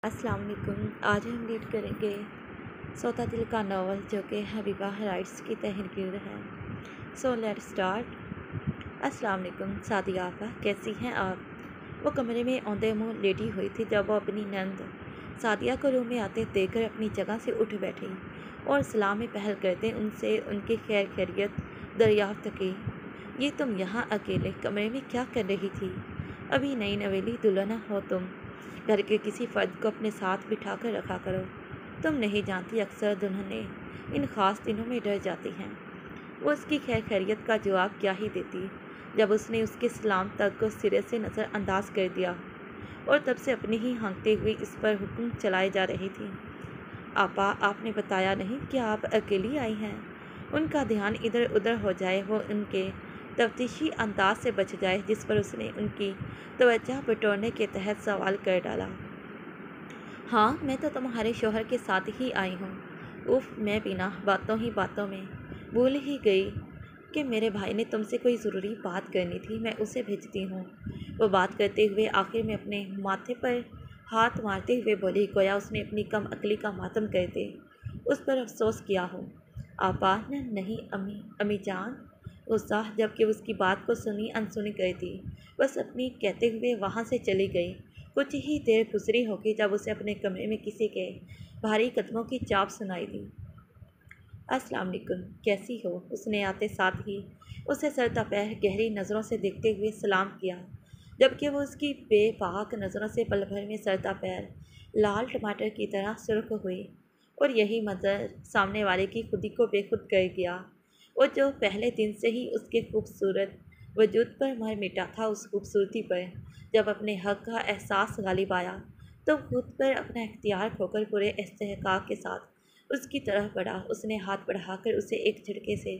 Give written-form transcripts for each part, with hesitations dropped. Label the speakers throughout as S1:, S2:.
S1: अस्सलाम वालेकुम। आज हम रीड करेंगे सौदा दिल का नावल जो कि हबीबा राइट्स की तहरीर है। So let start. अस्सलाम वालेकुम सादिया आपा, कैसी हैं आप? वो कमरे में औंधे मुँह लेटी हुई थी जब वो अपनी नंद सादिया को रूम में आते देखकर अपनी जगह से उठ बैठी और सलाम में पहल करते उनसे उनकी खैर खैरियत दरियाफ्त की। ये तुम यहाँ अकेले कमरे में क्या कर रही थी? अभी नई नवेली दुल्हन हो तुम। घर के किसी फर्द को अपने साथ बिठा कर रखा करो। तुम नहीं जानती अक्सर दुल्हनें इन ख़ास दिनों में डर जाती हैं। वो उसकी खैर खैरियत का जवाब क्या ही देती जब उसने उसके सलाम तक को सिरे से नज़रअंदाज कर दिया और तब से अपनी ही हाँकते हुए इस पर हुक्म चलाए जा रही थी। आपा, आपने बताया नहीं कि आप अकेली आई हैं। उनका ध्यान इधर उधर हो जाए, वो उनके तफ्तीशी अंदाज से बच जाए जिस पर उसने उनकी तवज्जो बटोरने के तहत सवाल कर डाला। हाँ, मैं तो तुम्हारे शौहर के साथ ही आई हूँ। उफ, मैं बिना बातों ही बातों में भूल ही गई कि मेरे भाई ने तुमसे कोई ज़रूरी बात करनी थी। मैं उसे भेजती हूँ। वो बात करते हुए आखिर में अपने माथे पर हाथ मारते हुए बोली, गोया उसने अपनी कम अकली का मातम करते उस पर अफसोस किया हो। आपा ने नहीं अम्मी जान, गुस्सा जबकि उसकी बात को सुनी अनसुनी कर दी। बस अपनी कहते हुए वहाँ से चली गई। कुछ ही देर गुजरी होगी जब उसे अपने कमरे में किसी के भारी कदमों की चाप सुनाई दी। अस्सलाम वालेकुम, कैसी हो? उसने आते साथ ही उसे सर पैर गहरी नज़रों से देखते हुए सलाम किया, जबकि वो उसकी बेबाक नज़रों से पल भर में सर पैर लाल टमाटर की तरह सुर्ख हुई और यही मंजर सामने वाले की खुदी को बेखुद कर गया। वो जो पहले दिन से ही उसके खूबसूरत वजूद पर मर मिटा था, उस खूबसूरती पर जब अपने हक़ का एहसास गालिब आया तो खुद पर अपना इख्तियार खोकर पूरे इस्तेहकाक के साथ उसकी तरफ बढ़ा। उसने हाथ बढ़ाकर उसे एक झटके से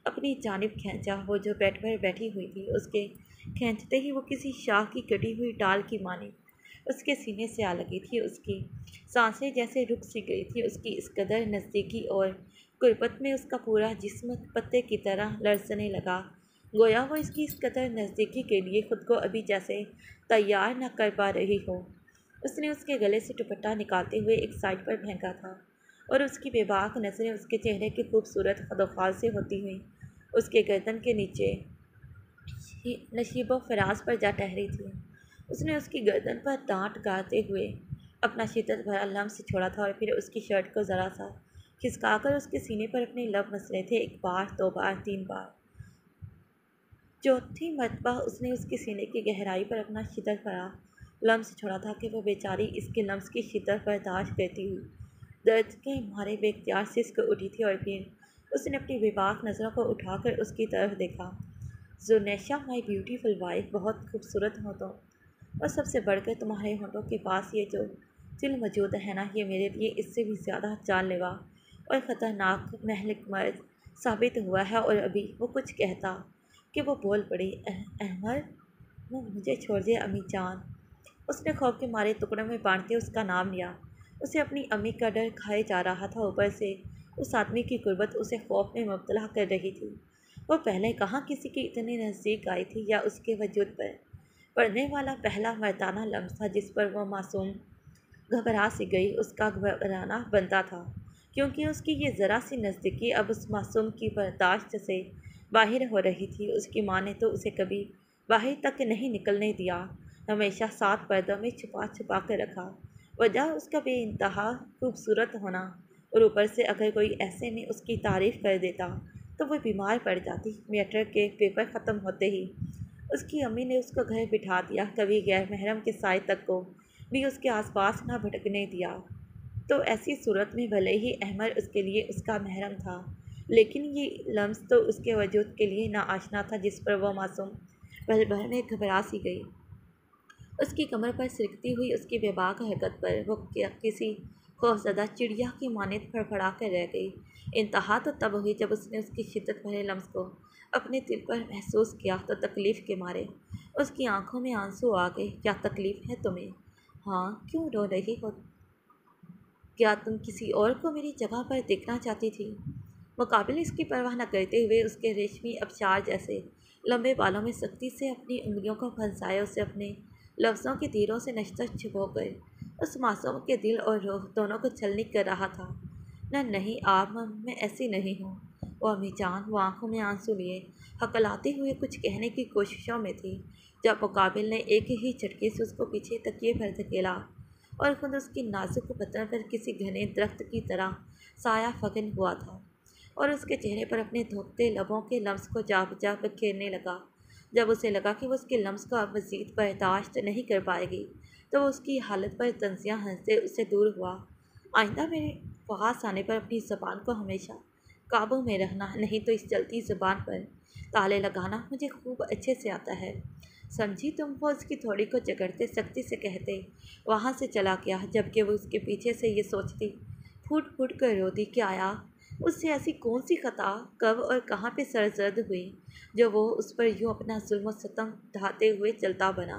S1: अपनी जानिब खींचा। वो जो बेड पर बैठी हुई थी, उसके खींचते ही वो किसी शाह की कटी हुई डाल की मानी उसके सीने से आ लगी थी। उसकी सांसें जैसे रुक सी गई थी। उसकी इस कदर नज़दीकी और कुर्बत में उसका पूरा जिस्म पत्ते की तरह लरसने लगा, गोया वो इसकी इस कदर नज़दीकी के लिए खुद को अभी जैसे तैयार न कर पा रही हो। उसने उसके गले से दुपट्टा निकालते हुए एक साइड पर फेंका था और उसकी बेबाक नज़रें उसके चेहरे की खूबसूरत खदोखाल से होती हुई उसके गर्दन के नीचे नशीबो फराज पर जा ठहरी थी। उसने उसकी गर्दन पर दांत गाड़ते हुए अपना शिद्दत भरा लम्स छोड़ा था और फिर उसकी शर्ट को ज़रा सा खिसकाकर उसके सीने पर अपने लब मसले थे। एक बार, दो बार, तीन बार, चौथी मरतबा उसने उसके सीने की गहराई पर अपना शिद्दत भरा लम्स छोड़ा था कि वह बेचारी इसके लम्स की शिद्दत बर्दाश्त करती हुई दर्द के मारे बेख्तियार सिसक उठी थी और फिर उसने अपनी बेबाक नज़रों को उठाकर उसकी तरफ देखा। जुनेशा, माई ब्यूटीफुल वाइफ, बहुत खूबसूरत हो तुम, और सबसे बढ़कर तुम्हारे होंठों के पास ये जो तिल मौजूद है ना, ये मेरे लिए इससे भी ज़्यादा जानलेवा और ख़तरनाक महलिक मर्द साबित हुआ है। और अभी वो कुछ कहता कि वो बोल पड़ी, अहमद, वो मुझे छोड़ दे अम्मी जान। उसने खौफ के मारे टुकड़ों में बांटते उसका नाम लिया। उसे अपनी अम्मी का डर खाए जा रहा था, ऊपर से उस आदमी की गुर्बत उसे खौफ में मुब्तला कर रही थी। वो पहले कहाँ किसी के इतने नज़दीक आई थी या उसके वजूद पर पड़ने वाला पहला मर्दाना लम्स था जिस पर वो मासूम घबरा सी गई। उसका घबराना बनता था क्योंकि उसकी ये ज़रा सी नज़दीकी अब उस मासूम की बर्दाश्त से बाहर हो रही थी। उसकी माँ ने तो उसे कभी बाहर तक नहीं निकलने दिया, हमेशा सात पर्दों में छुपा छुपा कर रखा। वजह उसका बेइंतहा खूबसूरत होना, और ऊपर से अगर कोई ऐसे में उसकी तारीफ़ कर देता तो वह बीमार पड़ जाती। मैट्रिक के पेपर ख़त्म होते ही उसकी अम्मी ने उसको घर बिठा दिया, कभी गैर महरम के साए तक को भी उसके आसपास ना भटकने दिया। तो ऐसी सूरत में भले ही अहमद उसके लिए उसका महरम था, लेकिन ये लम्स तो उसके वजूद के लिए ना आशना था जिस पर वह मासूम पल भर में घबरा सी गई। उसकी कमर पर सिरकती हुई उसकी बेबाक हरकत पर वो किसी खौफज़दा चिड़िया की मानद फड़फड़ा कर रह गई। इंतहा तो तब हुई जब उसने उसकी शिद्दत भरे लम्स को अपने दिल पर महसूस किया तो तकलीफ़ के मारे उसकी आंखों में आंसू आ गए। क्या तकलीफ़ है तुम्हें? हाँ, क्यों रो रही हो? क्या तुम किसी और को मेरी जगह पर देखना चाहती थी? मुकाबिल इसकी परवाह न करते हुए उसके रेशमी अबशार जैसे लंबे बालों में सख्ती से अपनी उंगलियों को फंसाए उसे अपने लफ्ज़ों के तीरों से नश्तर छिपो गए उस मासूम के दिल और रूह दोनों को छलनी कर रहा था। नहीं आप, मैं ऐसी नहीं हूँ। वो अम्मीजान वो आंखों में आंसू लिए हकलाते हुए कुछ कहने की कोशिशों में थी, जब मुकाबिल ने एक ही झटके से उसको पीछे तकिए पर धकेला और खुद उसकी नाजुक बदन पर किसी घने दरख्त की तरह साया फगन हुआ था और उसके चेहरे पर अपने धोखते लबों के लम्स को जा बजा बिखेरने लगा। जब उसे लगा कि वो उसके लम्स को अब मज़ीद बर्दाश्त नहीं कर पाएगी, तो वो उसकी हालत पर तंजियाँ हंसते उससे दूर हुआ। आइंदा मेरे पास आने पर अपनी ज़बान को हमेशा काबू में रखना, नहीं तो इस चलती ज़बान पर ताले लगाना मुझे खूब अच्छे से आता है। समझी तुम? वो उसकी थोड़ी को जकड़ते सख्ती से कहते वहाँ से चला गया, जबकि वो उसके पीछे से ये सोचती फूट फूट कर रोती कि आया उससे ऐसी कौन सी खता कब और कहाँ पे सरजद हुई जो वो उस पर यूँ अपना जुल्म सितम ढाते हुए चलता बना।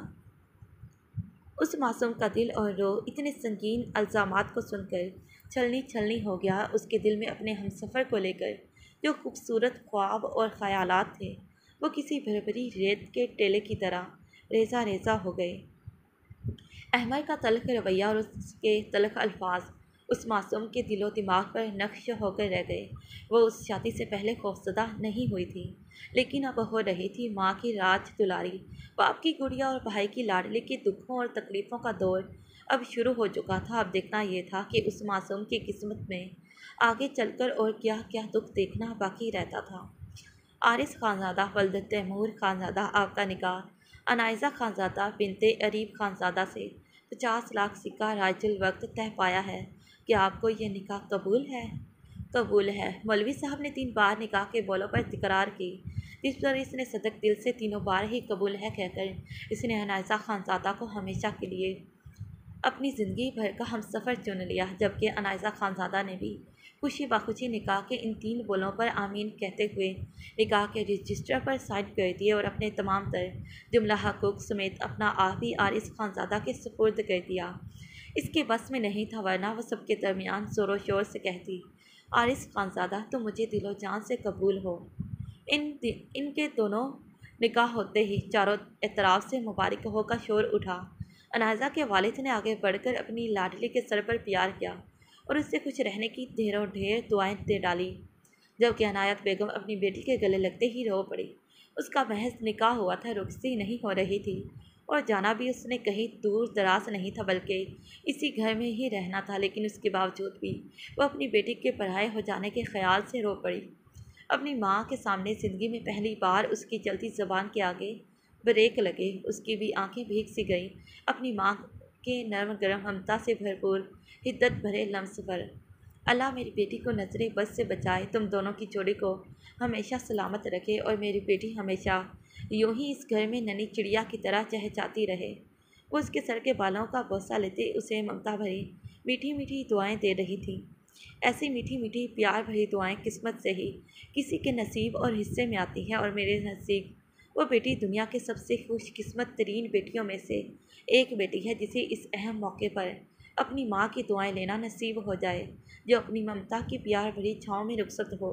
S1: उस मासूम का दिल और रूह इतने संगीन इल्ज़ामात को सुनकर छलनी छलनी हो गया। उसके दिल में अपने हमसफ़र को लेकर जो खूबसूरत ख्वाब और ख़यालात थे, वो किसी भरभरी रेत के टेले की तरह रेजा रेजा हो गए। अहमद का तल्ख रवैया और उसके तल्ख अल्फाज उस मासूम के दिलो दिमाग पर नक्श होकर रह गए। वो उस शादी से पहले खौफजदा नहीं हुई थी, लेकिन अब हो रही थी माँ की राज दुलारी, बाप की गुड़िया और भाई की लाडली के दुखों और तकलीफ़ों का दौर अब शुरू हो चुका था। अब देखना यह था कि उस मासूम की किस्मत में आगे चलकर और क्या क्या दुख देखना बाकी रहता था। आरिस खानज़ादा वल्द तैमूर खानज़ादा आपका निकाह अनाइज़ा खानज़ादा बिनते अरीब खानज़ादा से 50 लाख सिक्का राजुल वक्त तय पाया है कि आपको ये निकाह कबूल है? कबूल है। मौलवी साहब ने 3 बार निकाह के बोलों पर तकरार की, जिस पर इसने सदक दिल से तीनों बार ही कबूल है कहकर इसने अनाइज़ा खानज़ादा को हमेशा के लिए अपनी ज़िंदगी भर का हमसफ़र चुन लिया, जबकि अनाइज़ा खानज़ादा ने भी खुशी बाखुशी निकाह के इन 3 बोलों पर आमीन कहते हुए निकाह के रजिस्टर पर साइन कर दिए और अपने तमाम तर जुमला हकूक़ समेत अपना आप ही आरिस खानज़ादा के सुपुर्द कर दिया। इसके बस में नहीं था, वरना वह सबके दरमियान ज़ोर शोर से कहती, आरिस खानज़ादा तुम मुझे दिलो जान से कबूल हो। इनके दोनों निकाह होते ही चारों एतराफ़ से मुबारक हो का शोर उठा। अनाज़ा के वालिद ने आगे बढ़कर अपनी लाडली के सर पर प्यार किया और उससे खुश रहने की ढेरों ढेर दुआएं दे डाली, जबकि अनायत बेगम अपनी बेटी के गले लगते ही रो पड़ी। उसका महज निकाह हुआ था, रुखसती नहीं हो रही थी और जाना भी उसने कहीं दूर दराज नहीं था, बल्कि इसी घर में ही रहना था। लेकिन उसके बावजूद भी वो अपनी बेटी के पराए हो जाने के ख्याल से रो पड़ी। अपनी माँ के सामने ज़िंदगी में पहली बार उसकी चलती ज़बान के आगे ब्रेक लगे। उसकी भी आंखें भीग सी गईं अपनी माँ के नरम गरम ममता से भरपूर हिद्दत भरे लम्स पर। अल्लाह मेरी बेटी को नजरे बस से बचाए, तुम दोनों की जोड़ी को हमेशा सलामत रखे और मेरी बेटी हमेशा यूं ही इस घर में नन्ही चिड़िया की तरह चहचहाती रहे। वो उसके सर के बालों का बोसा लेते उसे ममता भरी मीठी मीठी दुआएं दे रही थी। ऐसी मीठी मीठी प्यार भरी दुआएं किस्मत से ही किसी के नसीब और हिस्से में आती हैं, और मेरे नज़दीक वो बेटी दुनिया के सबसे खुशकिस्मत तरीन बेटियों में से एक बेटी है, जिसे इस अहम मौके पर अपनी माँ की दुआएं लेना नसीब हो जाए, जो अपनी ममता की प्यार भरी छाँव में रुखसत हो।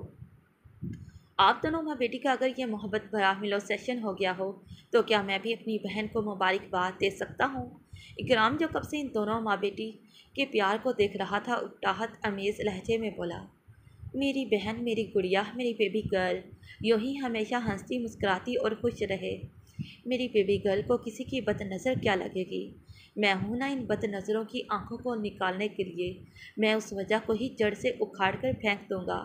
S1: आप दोनों माँ बेटी का अगर ये मोहब्बत भरा मिलो सेशन हो गया हो, तो क्या मैं भी अपनी बहन को मुबारकबाद दे सकता हूँ? इकराम जो कब से इन दोनों माँ बेटी के प्यार को देख रहा था, उकटाहट अमेज़ लहजे में बोला, मेरी बहन, मेरी गुड़िया, मेरी बेबी गर्ल यूँ ही हमेशा हंसती मुस्कुराती और खुश रहे। मेरी बेबी गर्ल को किसी की बदनज़र क्या लगेगी? मैं हूँ ना इन बदनज़रों की आंखों को निकालने के लिए। मैं उस वजह को ही जड़ से उखाड़ कर फेंक दूँगा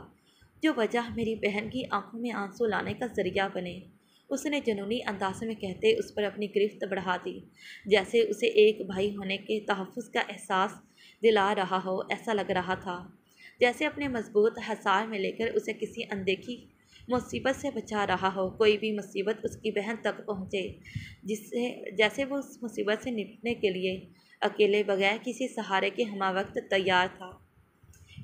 S1: जो वजह मेरी बहन की आंखों में आंसू लाने का ज़रिया बने। उसने जुनूनी अंदाज में कहते उस पर अपनी गिरफ्त बढ़ा दी, जैसे उसे एक भाई होने के तहफ़्फ़ुज़ का एहसास दिला रहा हो। ऐसा लग रहा था जैसे अपने मजबूत हसार में लेकर उसे किसी अनदेखी मुसीबत से बचा रहा हो। कोई भी मुसीबत उसकी बहन तक पहुँचे, जिससे जैसे वो उस मुसीबत से निपटने के लिए अकेले बगैर किसी सहारे के हमावक्त तैयार था।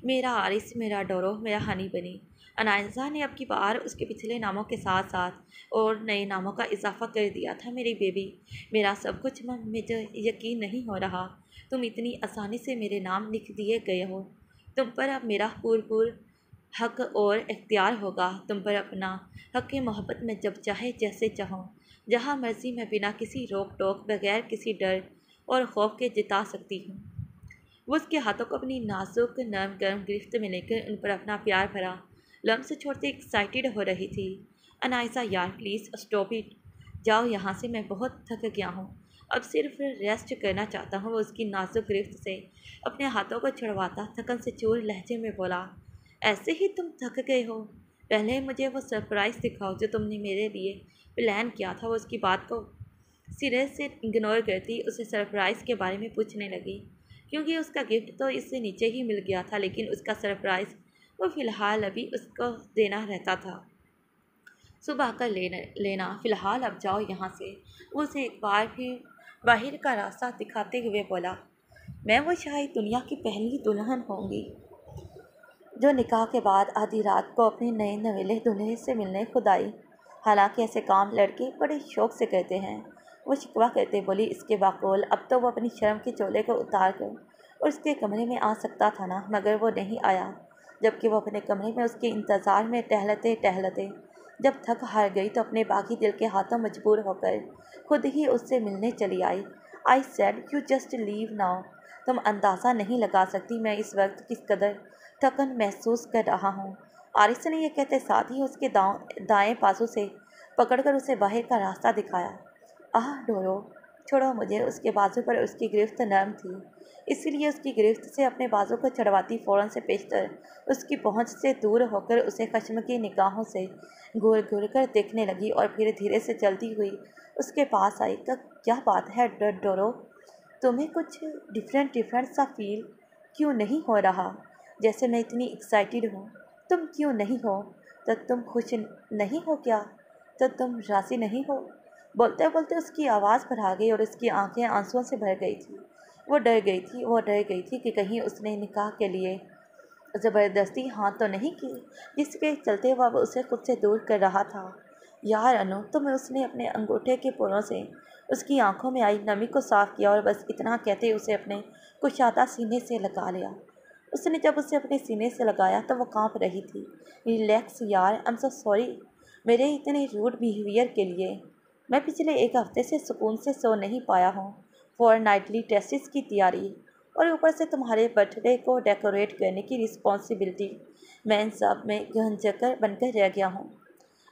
S1: मेरा आरिस, मेरा डोरो, मेरा हनी बनी। अनायज़ा ने अब की बार उसके पिछले नामों के साथ साथ और नए नामों का इजाफा कर दिया था। मेरी बेबी, मेरा सब कुछ, मुझे यकीन नहीं हो रहा तुम इतनी आसानी से मेरे नाम लिख दिए गए हो। तुम पर अब मेरा पूर हक और इख्तियार होगा। तुम पर अपना हक मोहब्बत में जब चाहे जैसे चाहूँ जहाँ मर्जी मैं बिना किसी रोक टोक बगैर किसी डर और खौफ के जिता सकती हूँ। वो उसके हाथों को अपनी नाजुक नरम गर्म गिरफ्त में लेकर उन पर अपना प्यार भरा लम्स छोड़ते एक्साइटेड हो रही थी। अनायसा यार प्लीज़ स्टॉप इट, जाओ यहाँ से, मैं बहुत थक गया हूँ, अब सिर्फ रेस्ट करना चाहता हूँ। वो उसकी नाजुक गिरफ्त से अपने हाथों को छुड़वाता थकन से चूर लहजे में बोला, ऐसे ही तुम थक गए हो? पहले मुझे वो सरप्राइज़ दिखाओ जो तुमने मेरे लिए प्लान किया था। वो उसकी बात को सिरे से इग्नोर करती उसे सरप्राइज़ के बारे में पूछने लगी, क्योंकि उसका गिफ्ट तो इससे नीचे ही मिल गया था, लेकिन उसका सरप्राइज़ वो फ़िलहाल अभी उसको देना रहता था। सुबह आकर लेना, फ़िलहाल अब जाओ यहाँ से। वो उसे एक बार फिर बाहर का रास्ता दिखाते हुए बोला, मैं वो शायद दुनिया की पहली दुल्हन होंगी जो निकाह के बाद आधी रात को अपने नए नवेले दूल्हे से मिलने खुद आई। हालांकि ऐसे काम लड़के बड़े शौक से करते हैं, वो शिकवा करते बोली। इसके बाकोल अब तो वो अपनी शर्म के चोले को उतार कर और उसके कमरे में आ सकता था ना, मगर वो नहीं आया। जबकि वो अपने कमरे में उसके इंतज़ार में टहलते टहलते जब थक हार गई तो अपने बाकी दिल के हाथों मजबूर होकर खुद ही उससे मिलने चली आई। I said you just leave now. तुम अंदाज़ा नहीं लगा सकती मैं इस वक्त किस कदर थकन महसूस कर रहा हूँ। आरिस ने यह कहते साथ ही उसके दाएं बाजू से पकड़कर उसे बाहर का रास्ता दिखाया। आह डोरो, छोड़ो मुझे। उसके बाजू पर उसकी गिरफ्त नरम थी, इसीलिए उसकी गिरफ्त से अपने बाजू को छड़वाती फ़ौरन से पेशतर उसकी पहुंच से दूर होकर उसे खश्म की निगाहों से घूर घूर कर देखने लगी और फिर धीरे से चलती हुई उसके पास आई। क्या बात है डोरो, तुम्हें कुछ डिफरेंट सा फील क्यों नहीं हो रहा? जैसे मैं इतनी एक्साइटेड हूँ, तुम क्यों नहीं हो? तो तुम खुश नहीं हो क्या? तो तुम राज़ी नहीं हो? बोलते बोलते उसकी आवाज़ बढ़ा गई और उसकी आंखें आंसुओं से भर गई थी। वो डर गई थी कि कहीं उसने निकाह के लिए ज़बरदस्ती हाँ तो नहीं की, जिसके चलते वह उसे खुद से दूर कर रहा था। यार अनु, तो मैं उसने अपने अंगूठे के पोरों से उसकी आंखों में आई नमी को साफ किया और बस इतना कहते उसे अपने कुशादा सीने से लगा लिया। उसने जब उसे अपने सीने से लगाया तो वह कांप रही थी। रिलैक्स यार, आई एम सो सॉरी मेरे इतने रूड बिहेवियर के लिए। मैं पिछले एक हफ्ते से सुकून से सो नहीं पाया हूँ, फॉर नाइटली टेस्ट्स की तैयारी और ऊपर से तुम्हारे बर्थडे को डेकोरेट करने की रिस्पॉन्सिबिलिटी। मैं इन सब में घंचकर बनकर रह गया हूँ।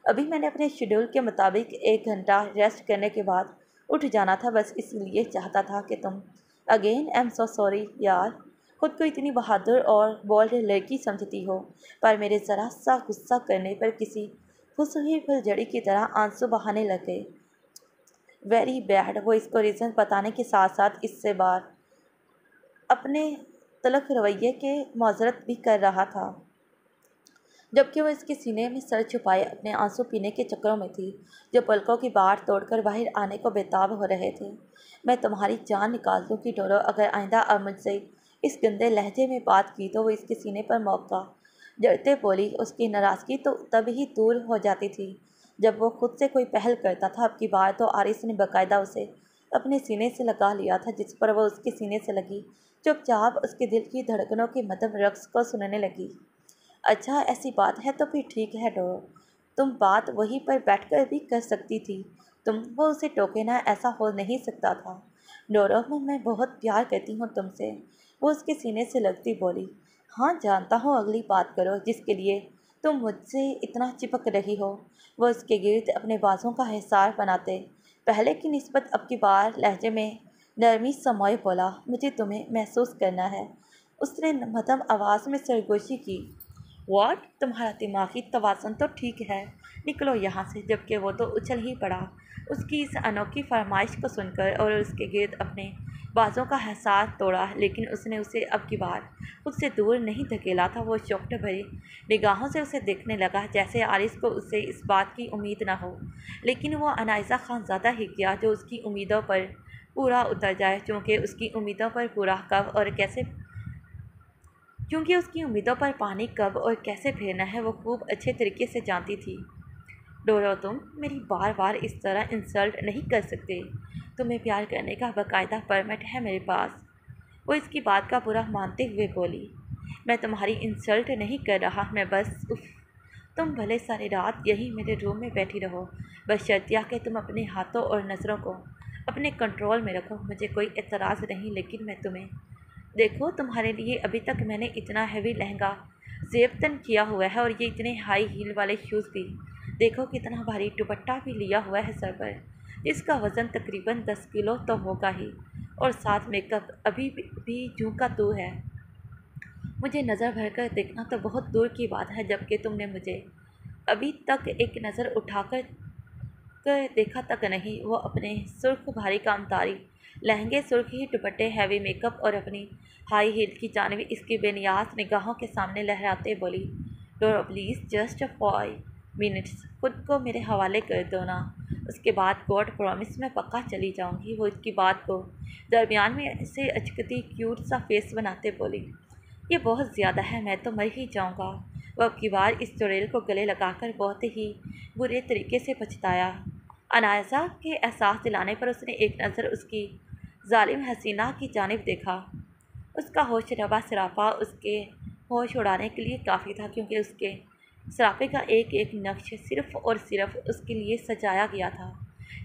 S1: अभी मैंने अपने शेड्यूल के मुताबिक 1 घंटा रेस्ट करने के बाद उठ जाना था, बस इसलिए चाहता था कि तुम again I am so sorry यार, खुद को इतनी बहादुर और बोल्ड लड़की समझती हो, पर मेरे ज़रा सा गुस्सा करने पर किसी खुश हुई फुलझड़ी की तरह आंसू बहाने लग गए। Very bad. वो इसको रीज़न बताने के साथ साथ इससे बार अपने तलख रवैये के माजरत भी कर रहा था, जबकि वह इसके सीने में सर छुपाए अपने आंसू पीने के चक्करों में थी, जो पलकों की बाढ़ तोड़कर बाहर आने को बेताब हो रहे थे। मैं तुम्हारी जान निकाल दूँ कि डोरो, अगर आइंदा अब मुझसे इस गंदे लहजे में बात की तो वो इसके सीने पर मौका जड़ते बोली। उसकी नाराज़गी तो तब ही दूर हो जाती थी जब वो खुद से कोई पहल करता था। अब की बार तो आरिस ने बाकायदा उसे अपने सीने से लगा लिया था, जिस पर वह उसके सीने से लगी चुपचाप उसके दिल की धड़कनों के मधुर रक्स को सुनने लगी। अच्छा ऐसी बात है तो फिर ठीक है डोरो, तुम बात वहीं पर बैठकर भी कर सकती थी, तुम वो उसे टोके ना, ऐसा हो नहीं सकता था। डोरो, मैं बहुत प्यार करती हूँ तुमसे। वो उसके सीने से लगती बोली। हाँ जानता हूँ, अगली बात करो जिसके लिए तुम मुझसे इतना चिपक रही हो। वो उसके गिर्द अपने बाजों का हिसार बनाते पहले की निस्बत अब की बार लहजे में नरमी समोए बोला, मुझे तुम्हें महसूस करना है। उसने मध्यम आवाज़ में सरगोशी की। व्हाट? तुम्हारा दिमागी तवाज़ुन तो ठीक है, निकलो यहाँ से। जबकि वो तो उछल ही पड़ा उसकी इस अनोखी फरमाइश को सुनकर और उसके गिर्द अपने बाजों का हिसार तोड़ा, लेकिन उसने उसे अब की बार खुद से दूर नहीं धकेला था। वो शौक़ भरी निगाहों से उसे देखने लगा, जैसे आरिस को उससे इस बात की उम्मीद न हो, लेकिन वो अनायसा खानज़ादा ही किया जो उसकी उम्मीदों पर पूरा उतर जाए। क्योंकि उसकी उम्मीदों पर पानी कब और कैसे फेरना है वो खूब अच्छे तरीके से जानती थी। डोरो, तुम मेरी बार बार इस तरह इंसल्ट नहीं कर सकते, तुम्हें प्यार करने का बाकायदा परमिट है मेरे पास। वो इसकी बात का बुरा मानते हुए बोली। मैं तुम्हारी इंसल्ट नहीं कर रहा, मैं बस तुम भले सारी रात यहीं मेरे रूम में बैठी रहो, बशर्तिया कि तुम अपने हाथों और नज़रों को अपने कंट्रोल में रखो। मुझे कोई एतराज़ नहीं, लेकिन मैं तुम्हें देखो, तुम्हारे लिए अभी तक मैंने इतना हैवी लहंगा जेब तन किया हुआ है और ये इतने हाई हील वाले शूज़ भी। देखो कितना भारी दुपट्टा भी लिया हुआ है सर पर, जिसका वज़न तकरीबन 10 किलो तो होगा ही। और साथ मेकअप अभी भी जूं का तू है। मुझे नज़र भर कर देखना तो बहुत दूर की बात है, जबकि तुमने मुझे अभी तक एक नज़र उठाकर देखा तक नहीं। वो अपने सुर्ख भारी कामतारी लहंगे, सुर्खी दुपट्टे, हैवी मेकअप और अपनी हाई हील की जानिब इसकी बेनियाज निगाहों के सामने लहराते बोली, डोरो प्लीज़ जस्ट 5 मिनट्स, खुद को मेरे हवाले कर दो ना। उसके बाद गॉड प्रॉमिस मैं पक्का चली जाऊंगी। वो इसकी बात को दरमियान में से अचकती क्यूट सा फेस बनाते बोली, ये बहुत ज़्यादा है, मैं तो मर ही जाऊंगा। वह अब की बार इस चुड़ैल को गले लगाकर बहुत ही बुरे तरीके से पछताया। अनायसा के एहसास दिलाने पर उसने एक नज़र उसकी जालिम हसीना की जानिब देखा। उसका होश रबा सरापा उसके होश उड़ाने के लिए काफ़ी था, क्योंकि उसके सरापे का एक एक नक्श सिर्फ़ और सिर्फ उसके लिए सजाया गया था,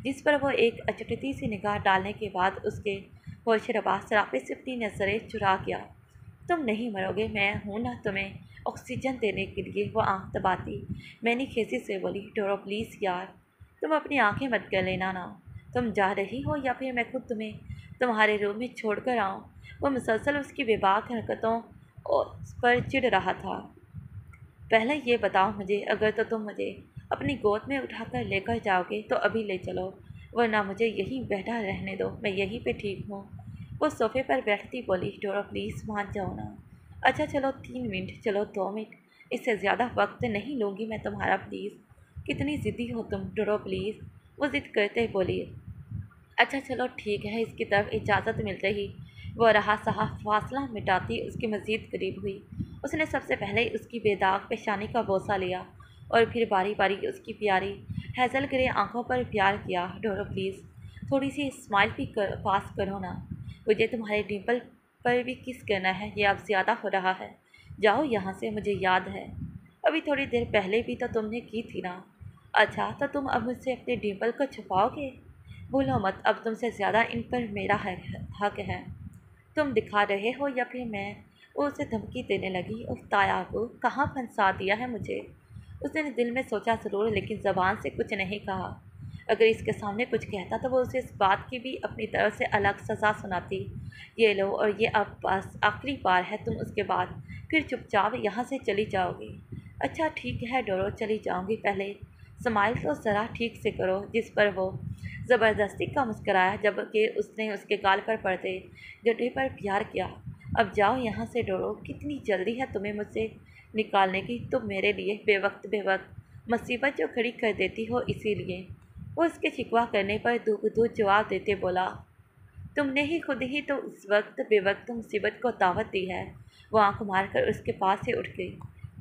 S1: जिस पर वो एक अचटती सी निगाह डालने के बाद उसके होश रबा सरापे से अपनी नज़रें चुरा गया। तुम नहीं मरोगे, मैं हूँ ना तुम्हें ऑक्सीजन देने के लिए। वो आँख दबाती मैंने खेसी से बोली, डोरो प्लीज़ यार, तुम अपनी आंखें मत कर लेना ना। तुम जा रही हो या फिर मैं खुद तुम्हें तुम्हारे रूम में छोड़ कर आऊँ। वो मुसलसल उसकी बेबाक हरकतों पर चिढ़ रहा था। पहले ये बताओ मुझे, अगर तो तुम मुझे अपनी गोद में उठाकर लेकर जाओगे तो अभी ले चलो, वरना मुझे यहीं बैठा रहने दो, मैं यहीं पे ठीक हूँ। वो सोफे पर बैठती बोली, डोरा प्लीज़ मान जाओ ना। अच्छा चलो 3 मिनट, चलो 2 मिनट, इससे ज़्यादा वक्त नहीं लूँगी मैं तुम्हारा, प्लीज़। कितनी ज़िद्दी हो तुम, डोरो प्लीज़, वो ज़िद करते बोली। अच्छा चलो ठीक है। इसकी तरफ इजाज़त मिलते ही वह रहा सहा फासला मिटाती उसके मज़ीद करीब हुई। उसने सबसे पहले उसकी बेदाग पेशानी का बोसा लिया और फिर बारी बारी उसकी प्यारी हैज़ल ग्रे आँखों पर प्यार किया। डोरो प्लीज़, थोड़ी सी स्माइल भी पास करो ना। मुझे तुम्हारे डिम्पल पर भी किस करना है, ये अब ज़्यादा हो रहा है। जाओ यहाँ से, मुझे याद है अभी थोड़ी देर पहले भी तो तुमने की थी ना। अच्छा, तो तुम अब मुझसे अपने डिम्पल को छुपाओगे? भूलो मत, अब तुमसे ज़्यादा इन पर मेरा हक है। तुम दिखा रहे हो या फिर मैं? वो उसे धमकी देने लगी। उस ताया को कहाँ फंसा दिया है मुझे। उसने दिल में सोचा ज़रूर, लेकिन ज़बान से कुछ नहीं कहा। अगर इसके सामने कुछ कहता तो वो उसे इस बात की भी अपनी तरफ से अलग सज़ा सुनाती। ये लो, और ये अब बस आखिरी बार है, तुम उसके बाद फिर चुपचाप यहाँ से चली जाओगी। अच्छा ठीक है डोरो, चली जाऊँगी। पहले स्माइल तो ज़रा ठीक से करो। जिस पर वो ज़बरदस्ती का मुस्कराया, जबकि उसने उसके गाल पर पड़ते गड्ढे पर प्यार किया। अब जाओ यहाँ से डोरो, कितनी जल्दी है तुम्हें मुझसे निकालने की? तुम मेरे लिए बेवक्त मुसीबत जो खड़ी कर देती हो, इसीलिए। वो उसके शिकवा करने पर दूध जवाब देते बोला, तुमने ही खुद ही तो उस वक्त बेवक्त मुसीबत को दावत दी है। वो आंख मारकर उसके पास से उठ गई।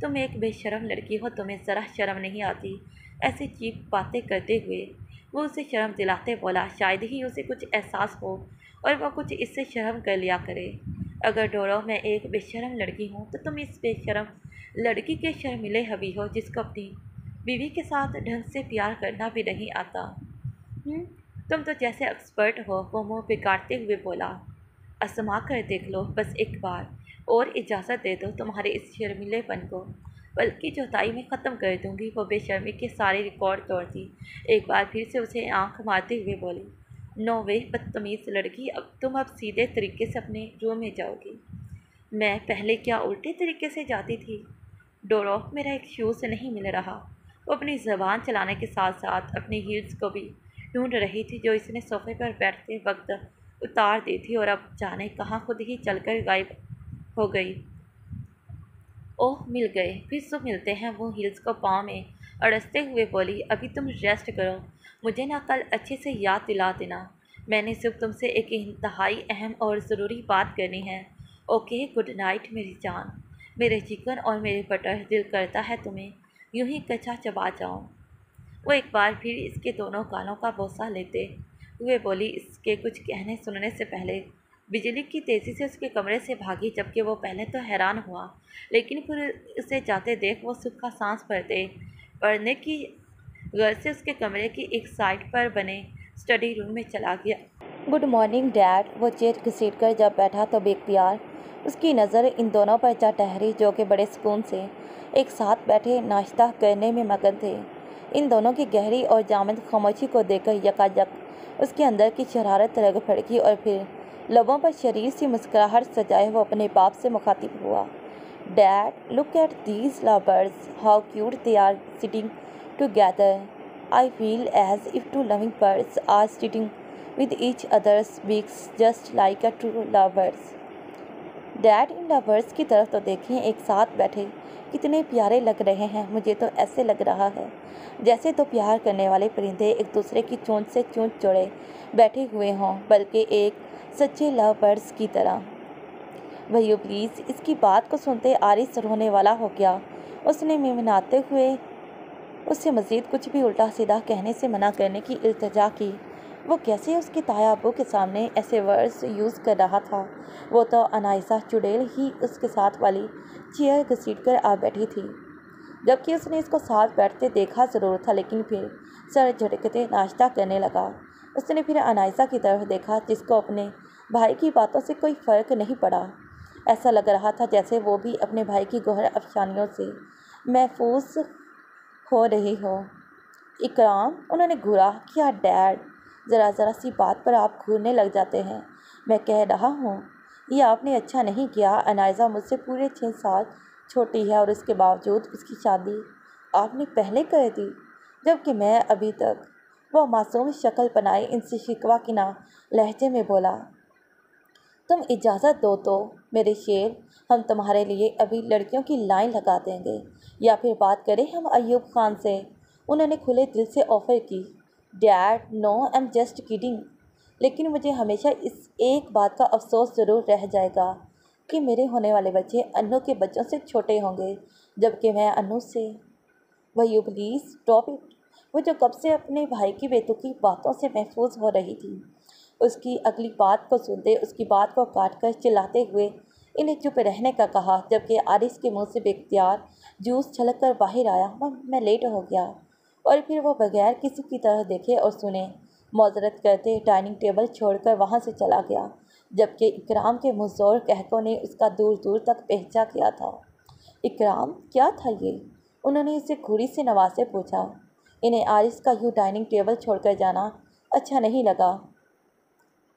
S1: तुम एक बेशरम लड़की हो, तुम्हें ज़रा शर्म नहीं आती ऐसी चीप बातें करते हुए? वो उसे शर्म दिलाते बोला, शायद ही उसे कुछ एहसास हो और वह कुछ इससे शर्म कर लिया करे। अगर डोरो मैं एक बेशरम लड़की हूँ तो तुम इस बेशरम लड़की के शर्मिले हबी हो, जिसको अपनी बीवी के साथ ढंग से प्यार करना भी नहीं आता। तुम तो जैसे एक्सपर्ट हो। वो मुँह बिगाड़ते हुए बोला, आजमा कर देख लो, बस एक बार और इजाज़त दे दो तुम्हारे इस शर्मिलेपन को, बल्कि चौथाई में ख़त्म कर दूंगी। वो बेशर्मी के सारे रिकॉर्ड तोड़ती एक बार फिर से उसे आंख मारते हुए बोली, नो वे बदतमीज़ लड़की, अब तुम सीधे तरीके से अपने रूम में जाओगी। मैं पहले क्या उल्टे तरीके से जाती थी? डोरो, मेरा एक शूज़ नहीं मिल रहा। वो अपनी ज़बान चलाने के साथ साथ अपनी हील्स को भी ढूंढ रही थी, जो इसने सोफे पर बैठते वक्त उतार दी थी और अब जाने कहाँ खुद ही चलकर गायब हो गई। ओह, मिल गए, फिर सब मिलते हैं। वो हील्स को पाँव में अड़सते हुए बोली, अभी तुम रेस्ट करो, मुझे ना कल अच्छे से याद दिला देना। मैंने सिर्फ तुमसे एक इंतहाई अहम और ज़रूरी बात करनी है। ओके, गुड नाइट मेरी जान, मेरे चिकन और मेरे बटर। दिल करता है तुम्हें यूं ही कच्चा चबा जाऊँ। वो एक बार फिर इसके दोनों कानों का बोसा लेते हुए बोली। इसके कुछ कहने सुनने से पहले बिजली की तेज़ी से उसके कमरे से भागी, जबकि वो पहले तो हैरान हुआ, लेकिन फिर उसे जाते देख वो सुख का सांस पड़ने की गर्ज से उसके कमरे की एक साइड पर बने स्टडी रूम में चला गया। Good morning dad. वो चेयर घसीट कर जब बैठा तो बेख्तियार उसकी नज़र इन दोनों पर जा ठहरी, जो कि बड़े सुकून से एक साथ बैठे नाश्ता करने में मगन थे। इन दोनों की गहरी और जामिद खामोशी को देखकर यकायक उसके अंदर की शरारत रग फड़की और फिर लबों पर शरीर सी मुस्कुराहट सजाए वो अपने बाप से मुखातिब हुआ। Dad, look at these lovers, how cute they are sitting together. I feel as if two loving birds are sitting with each other's beaks just like a true lovers। Dad, in lovers की तरफ तो देखें, एक साथ बैठे कितने प्यारे लग रहे हैं। मुझे तो ऐसे लग रहा है जैसे तो प्यार करने वाले परिंदे एक दूसरे की चोंच से चोंच जोड़े बैठे हुए हों, बल्कि एक सच्चे लव बर्ड्स की तरह। भैया प्लीज़। इसकी बात को सुनते आरिस रोने वाला हो गया। उसने मिनमिनाते हुए उससे मज़ीद कुछ भी उल्टा सीधा कहने से मना करने की इल्तिजा की। वो कैसे उसके ताया अब्बू के सामने ऐसे वर्ड्स यूज़ कर रहा था। वो तो अनाइसा चुड़ैल ही उसके साथ वाली चेयर घसीट कर आ बैठी थी, जबकि उसने इसको साथ बैठते देखा ज़रूर था, लेकिन फिर सर झटकते नाश्ता करने लगा। उसने फिर अनाइसा की तरफ देखा, जिसको अपने भाई की बातों से कोई फ़र्क नहीं पड़ा। ऐसा लग रहा था जैसे वो भी अपने भाई की गौहर अफसानियों से महफूज हो रही हो। इकराम, उन्होंने घूरा। क्या डैड, ज़रा सी बात पर आप घूरने लग जाते हैं। मैं कह रहा हूँ ये आपने अच्छा नहीं किया। अनाइज़ा मुझसे पूरे 6 साल छोटी है और इसके बावजूद उसकी शादी आपने पहले कर दी, जबकि मैं अभी तक। वह मासूम शक्ल बनाए इनसे शिकवा की ना लहजे में बोला। तुम इजाज़त दो तो मेरे शेर, हम तुम्हारे लिए अभी लड़कियों की लाइन लगा देंगे, या फिर बात करें हम अयूब खान से। उन्होंने खुले दिल से ऑफ़र की। Dad, no, I am just kidding. लेकिन मुझे हमेशा इस एक बात का अफसोस ज़रूर रह जाएगा कि मेरे होने वाले बच्चे अन्नू के बच्चों से छोटे होंगे, जबकि मैं अन्नू से। वही प्लीज़ स्टॉप इट। वो जो कब से अपने भाई की बेतुकी बातों से महफूज हो रही थी, उसकी अगली बात को सुनते उसकी बात को काट कर चिल्लाते हुए इन्हें चुप रहने का कहा, जबकि आरिस के मुंह से बेख्तियार जूस छलक कर बाहर आया। मैं लेट हो गया। और फिर वो बगैर किसी की तरह देखे और सुने मौजरत करते डाइनिंग टेबल छोड़कर वहाँ से चला गया, जबकि इकराम के मुँहज़ोर कहकों ने उसका दूर दूर तक पहचा किया था। इकराम, क्या था ये? उन्होंने इसे घूरी से नवाज से पूछा। इन्हें आरिस का यूँ डाइनिंग टेबल छोड़कर जाना अच्छा नहीं लगा।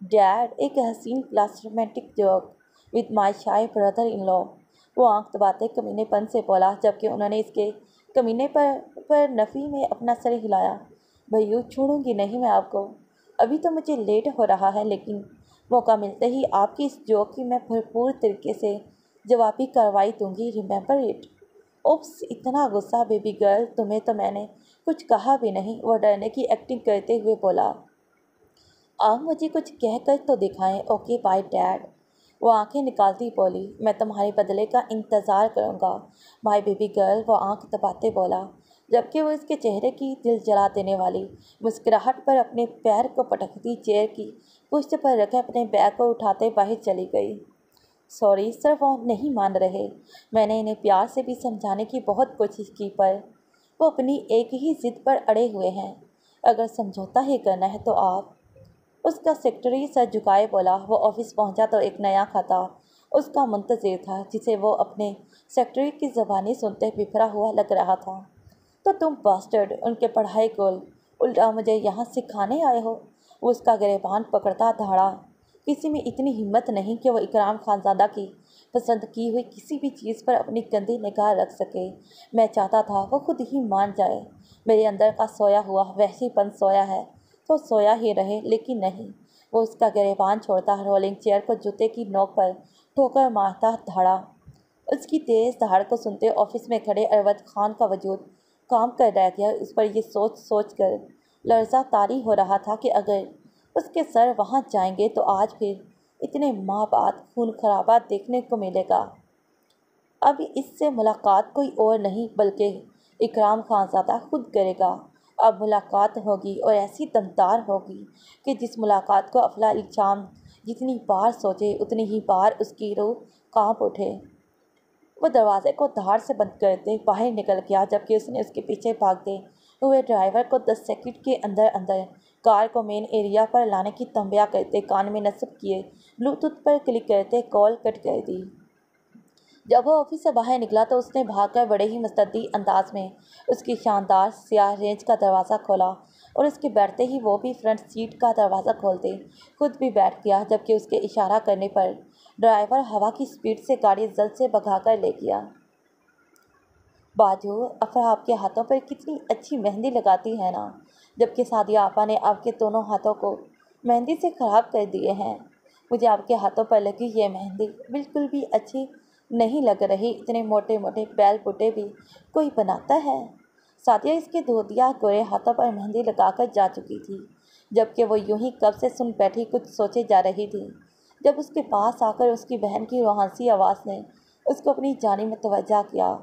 S1: डैड, एक हसीन प्लास्टोमेटिक joke with my shy brother in law. वो आंख दबाते कमीनेपन से बोला, जबकि उन्होंने इसके कमीने पर नफ़ी में अपना सर हिलाया। भैया, छोड़ूंगी नहीं मैं आपको। अभी तो मुझे लेट हो रहा है, लेकिन मौका मिलते ही आपकी इस जोक की मैं भरपूर तरीके से जवाबी कार्रवाई दूंगी। Remember it. उप्स, इतना गुस्सा बेबी गर्ल, तुम्हें तो मैंने कुछ कहा भी नहीं। वो डरने की एक्टिंग करते हुए बोला। आप मुझे कुछ कह कर तो दिखाएं। Okay bye dad. वो आंखें निकालती बोली। मैं तुम्हारे बदले का इंतज़ार करूँगा माय बेबी गर्ल। वो आंख दबाते बोला, जबकि वो इसके चेहरे की दिल जला देने वाली मुस्कुराहट पर अपने पैर को पटकती चेयर की पुष्ट पर रखे अपने बैग को उठाते बाहर चली गई। सॉरी सर, वो नहीं मान रहे। मैंने इन्हें प्यार से भी समझाने की बहुत कोशिश की, पर वो अपनी एक ही ज़िद पर अड़े हुए हैं। अगर समझौता ही करना है तो आप। उसका सेक्रेटरी सर झुकाए बोला। वो ऑफिस पहुंचा तो एक नया खाता उसका मुंतज़िर था, जिसे वो अपने सेक्रेटरी की ज़बानी सुनते बिखरा हुआ लग रहा था। तो तुम बास्टर्ड, उनके पढ़ाई को उल्टा मुझे यहाँ सिखाने आए हो? वो उसका गिरेबान पकड़ता धाड़ा। किसी में इतनी हिम्मत नहीं कि वो इकराम खानज़ादा की पसंद की हुई किसी भी चीज़ पर अपनी गंदी निगाह रख सके। मैं चाहता था वो खुद ही मान जाए। मेरे अंदर का सोया हुआ वहशीपन सोया है तो सोया ही रहे, लेकिन नहीं। वो उसका गिरेबान छोड़ता रोलिंग चेयर को जूते की नोक पर ठोकर मारता धाड़ा। उसकी तेज़ धाड़ को सुनते ऑफिस में खड़े अरवद खान का वजूद काम कर रह गया। उस पर यह सोच कर लर्जा तारी हो रहा था कि अगर उसके सर वहाँ जाएंगे तो आज फिर इतने माह बाद खून खराबा देखने को मिलेगा। अब इससे मुलाकात कोई और नहीं बल्कि इकराम खानज़ादा खुद करेगा। अब मुलाकात होगी और ऐसी दमदार होगी कि जिस मुलाकात को अफला इल्जाम जितनी बार सोचे उतनी ही बार उसकी रूह कांप उठे। वो दरवाजे को धार से बंद करते बाहर निकल गया, जबकि उसने उसके पीछे भागते हुए ड्राइवर को 10 सेकंड के अंदर अंदर कार को मेन एरिया पर लाने की तंबिया करते कान में नस्ब किए ब्लूटूथ पर क्लिक करते कॉल कट कर दी। जब वो ऑफिस से बाहर निकला तो उसने भागकर बड़े ही मुस्तैदी अंदाज में उसकी शानदार स्याह रेंज का दरवाज़ा खोला और उसके बैठते ही वो भी फ्रंट सीट का दरवाज़ा खोलते खुद भी बैठ गया, जबकि उसके इशारा करने पर ड्राइवर हवा की स्पीड से गाड़ी जल्द से भगाकर ले गया। बाजू, अफरा आपके हाथों पर कितनी अच्छी मेहंदी लगाती है ना, जबकि सादिया आपा ने आपके दोनों हाथों को मेहंदी से ख़राब कर दिए हैं। मुझे आपके हाथों पर लगी ये मेहंदी बिल्कुल भी अच्छी नहीं लग रही। इतने मोटे मोटे बैल बुटे भी कोई बनाता है। सादिया इसके धोतिया गोरे हाथों पर मेहंदी लगाकर जा चुकी थी, जबकि वो यूं ही कब से सुन बैठी कुछ सोचे जा रही थी, जब उसके पास आकर उसकी बहन की रोहानसी आवाज़ ने उसको अपनी जानिब मुतवज्जा किया।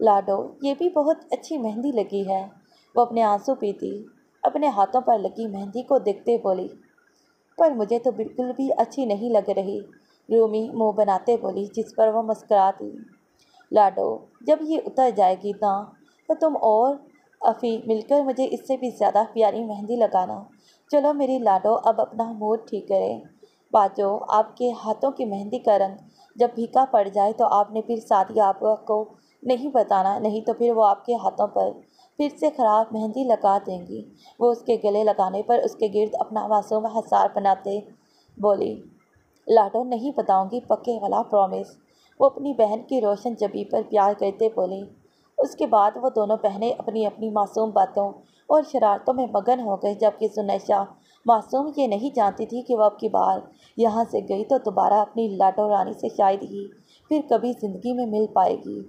S1: लाडो, ये भी बहुत अच्छी मेहंदी लगी है। वो अपने आंसू पीती अपने हाथों पर लगी मेहंदी को देखते बोली, पर मुझे तो बिल्कुल भी अच्छी नहीं लग रही। रूमी मुंह बनाते बोली, जिस पर वह मुस्कुराती। लाडो, जब ये उतर जाएगी ना तो तुम और अफ़ी मिलकर मुझे इससे भी ज़्यादा प्यारी मेहंदी लगाना। चलो मेरी लाडो, अब अपना मूड ठीक करें। बाजो, आपके हाथों की मेहंदी का रंग जब फीका पड़ जाए तो आपने फिर सादिया आपा को नहीं बताना, नहीं तो फिर वो आपके हाथों पर फिर से ख़राब मेहंदी लगा देंगी। वो उसके गले लगाने पर उसके गिर्द अपना मासूम हसार बनाते बोली, लाडो नहीं बताऊंगी, पक्के वाला प्रॉमिस। वो अपनी बहन की रोशन जबी पर प्यार करते बोली। उसके बाद वो दोनों बहनें अपनी अपनी मासूम बातों और शरारतों में मगन हो गई, जबकि जुनैशा मासूम ये नहीं जानती थी कि वह अब की बार यहाँ से गई तो दोबारा अपनी लाडो रानी से शायद ही फिर कभी ज़िंदगी में मिल पाएगी।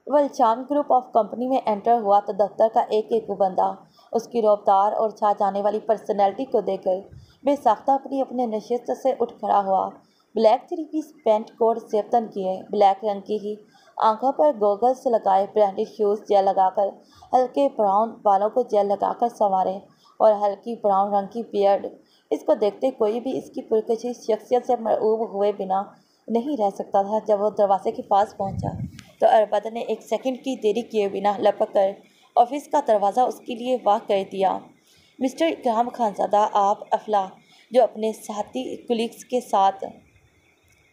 S1: वलचान ग्रुप ऑफ कंपनी में एंटर हुआ तो दफ्तर का एक एक बंदा उसकी रफ्तार और छा जाने वाली पर्सनैलिटी को देखकर बेसाख्ता अपनी अपने नशिस्त से उठ खड़ा हुआ। ब्लैक 3 पीस पैंट कोट सेवतन किए, ब्लैक रंग की ही आंखों पर गोगल्स लगाए, ब्रांडेड शूज़ जेल लगाकर हल्के ब्राउन बालों को जेल लगाकर संवारे और हल्की ब्राउन रंग की बियर्ड। इसको देखते कोई भी इसकी पुरकशी शख्सियत से मरऊब हुए बिना नहीं रह सकता था। जब वो दरवाजे के पास पहुंचा तो अरबाज ने एक सेकंड की देरी किए बिना लपक कर ऑफिस का दरवाज़ा उसके लिए वाह कर दिया। मिस्टर इकराम खानज़ादा, आप अफला, जो अपने साथी कुलीग्स के साथ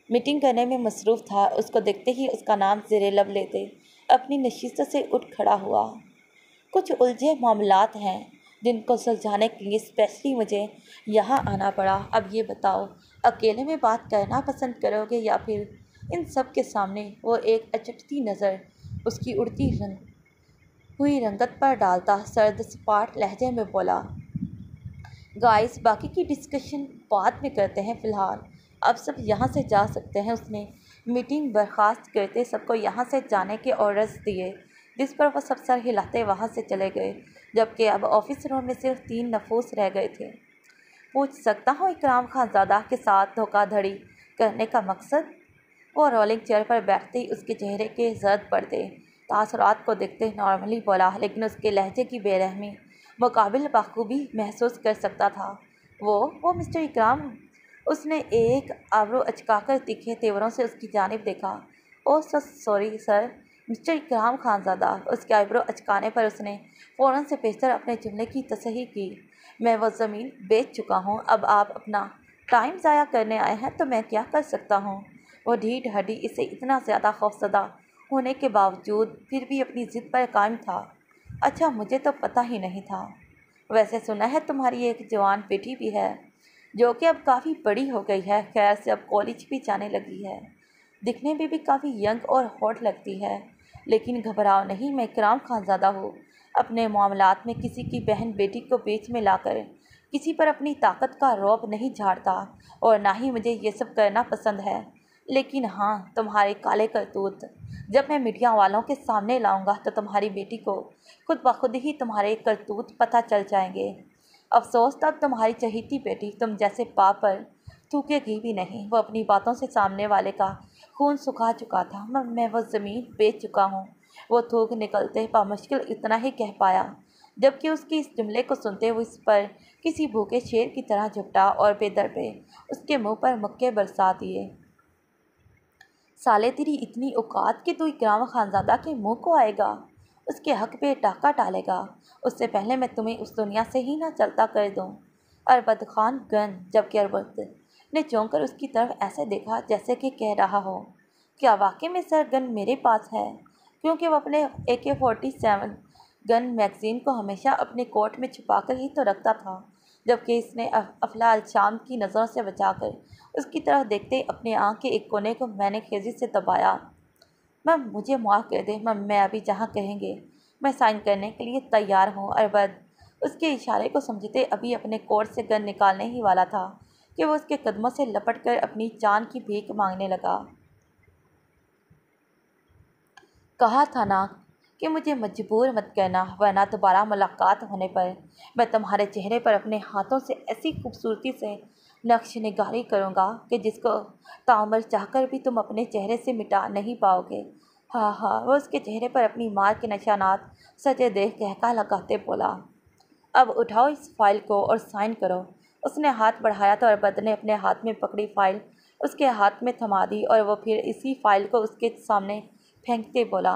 S1: मीटिंग करने में मसरूफ़ था, उसको देखते ही उसका नाम ज़ेरे लब लेते अपनी नशिस्त से उठ खड़ा हुआ। कुछ उलझे मामलात हैं जिनको सुलझाने के लिए स्पेशली मुझे यहाँ आना पड़ा। अब ये बताओ, अकेले में बात करना पसंद करोगे या फिर इन सब के सामने? वो एक अचटती नज़र उसकी उड़ती हुई रंगत पर डालता सर्द सपाट लहजे में बोला, गाइस, बाकी की डिस्कशन बाद में करते हैं, फ़िलहाल अब सब यहाँ से जा सकते हैं। उसने मीटिंग बर्खास्त करते सबको यहाँ से जाने के ऑर्डर्स दिए, जिस पर वह सब सर हिलाते वहाँ से चले गए, जबकि अब ऑफिस रूम में सिर्फ 3 नफूस रह गए थे। पूछ सकता हूँ इकराम खानज़ादा के साथ धोखाधड़ी करने का मकसद? वो रोलिंग चेयर पर बैठते ही उसके चेहरे के जर्द पड़ते तासुरात को देखते नॉर्मली बोला, लेकिन उसके लहजे की बेरहमी मुकाबिल बाखूबी महसूस कर सकता था। वो मिस्टर इकराम। उसने एक आबरू अचकाकर तीखे तेवरों से उसकी जानिब देखा। ओह सॉरी सर, मिस्टर इकराम खानज़ादा। उसके आईब्रो अचकाने पर उसने फ़ौरन से पेशतर अपने जुमले की तसहीह की। मैं वो ज़मीन बेच चुका हूँ, अब आप अपना टाइम ज़ाया करने आए हैं तो मैं क्या कर सकता हूँ? वो ढीठ हड्डी इसे इतना ज़्यादा खौफज़दा होने के बावजूद फिर भी अपनी ज़िद पर कायम था। अच्छा, मुझे तो पता ही नहीं था। वैसे सुना है तुम्हारी एक जवान बेटी भी है, जो कि अब काफ़ी बड़ी हो गई है। खैर से अब कॉलेज भी जाने लगी है, दिखने में भी काफ़ी यंग और हॉट लगती है। लेकिन घबराओ नहीं, मैं इकराम खानज़ादा हूँ। अपने मामलात में किसी की बहन बेटी को बीच में लाकर किसी पर अपनी ताकत का रौब नहीं झाड़ता, और ना ही मुझे ये सब करना पसंद है। लेकिन हाँ, तुम्हारे काले करतूत जब मैं मीडिया वालों के सामने लाऊंगा तो तुम्हारी बेटी को खुद ब खुद ही तुम्हारे करतूत पता चल जाएंगे। अफसोस, तब तुम्हारी चहेती बेटी तुम जैसे पाप पर थूकेगी भी नहीं। वो अपनी बातों से सामने वाले का खून सुखा चुका था। मैं वो ज़मीन बेच चुका हूँ, वो थूक निकलते बामुश्किल इतना ही कह पाया, जबकि उसकी इस जुमले को सुनते हुए इस पर किसी भूखे शेर की तरह झपटा और बेदरपे उसके मुंह पर मक्के बरसा दिए। साले, तेरी इतनी औकात कि तू इकराम खानज़ादा के मुंह को आएगा? उसके हक पे डाका डालेगा, उससे पहले मैं तुम्हें उस दुनिया से ही ना चलता कर दूँ। अरबद खान गन, जबकि अरबद ने चौंक कर उसकी तरफ ऐसे देखा जैसे कि कह रहा हो, क्या वाकई में सर गन मेरे पास है? क्योंकि वो अपने AK-47 गन मैगजीन को हमेशा अपने कोट में छुपाकर ही तो रखता था। जबकि इसने अफलाल शाम की नज़रों से बचाकर उसकी तरफ देखते ही अपनी आँख के एक कोने को मैंने खेजी से दबाया। मुझे माफ़ कर दे मैं अभी जहाँ कहेंगे मैं साइन करने के लिए तैयार हूँ। अरबद उसके इशारे को समझते अभी अपने कोट से गन निकालने ही वाला था कि वो उसके कदमों से लपट कर अपनी जान की भीख मांगने लगा। कहा था ना कि मुझे मजबूर मत करना, वरना दोबारा मुलाकात होने पर मैं तुम्हारे चेहरे पर अपने हाथों से ऐसी खूबसूरती से नक्श निगारी करूँगा कि जिसको ताउम्र चाहकर भी तुम अपने चेहरे से मिटा नहीं पाओगे। हाँ हाँ, वो उसके चेहरे पर अपनी मार के निशानात सजे देख कहका लगाते बोला। अब उठाओ इस फाइल को और साइन करो। उसने हाथ बढ़ाया तो अरबद ने अपने हाथ में पकड़ी फाइल उसके हाथ में थमा दी और वो फिर इसी फाइल को उसके सामने फेंकते बोला,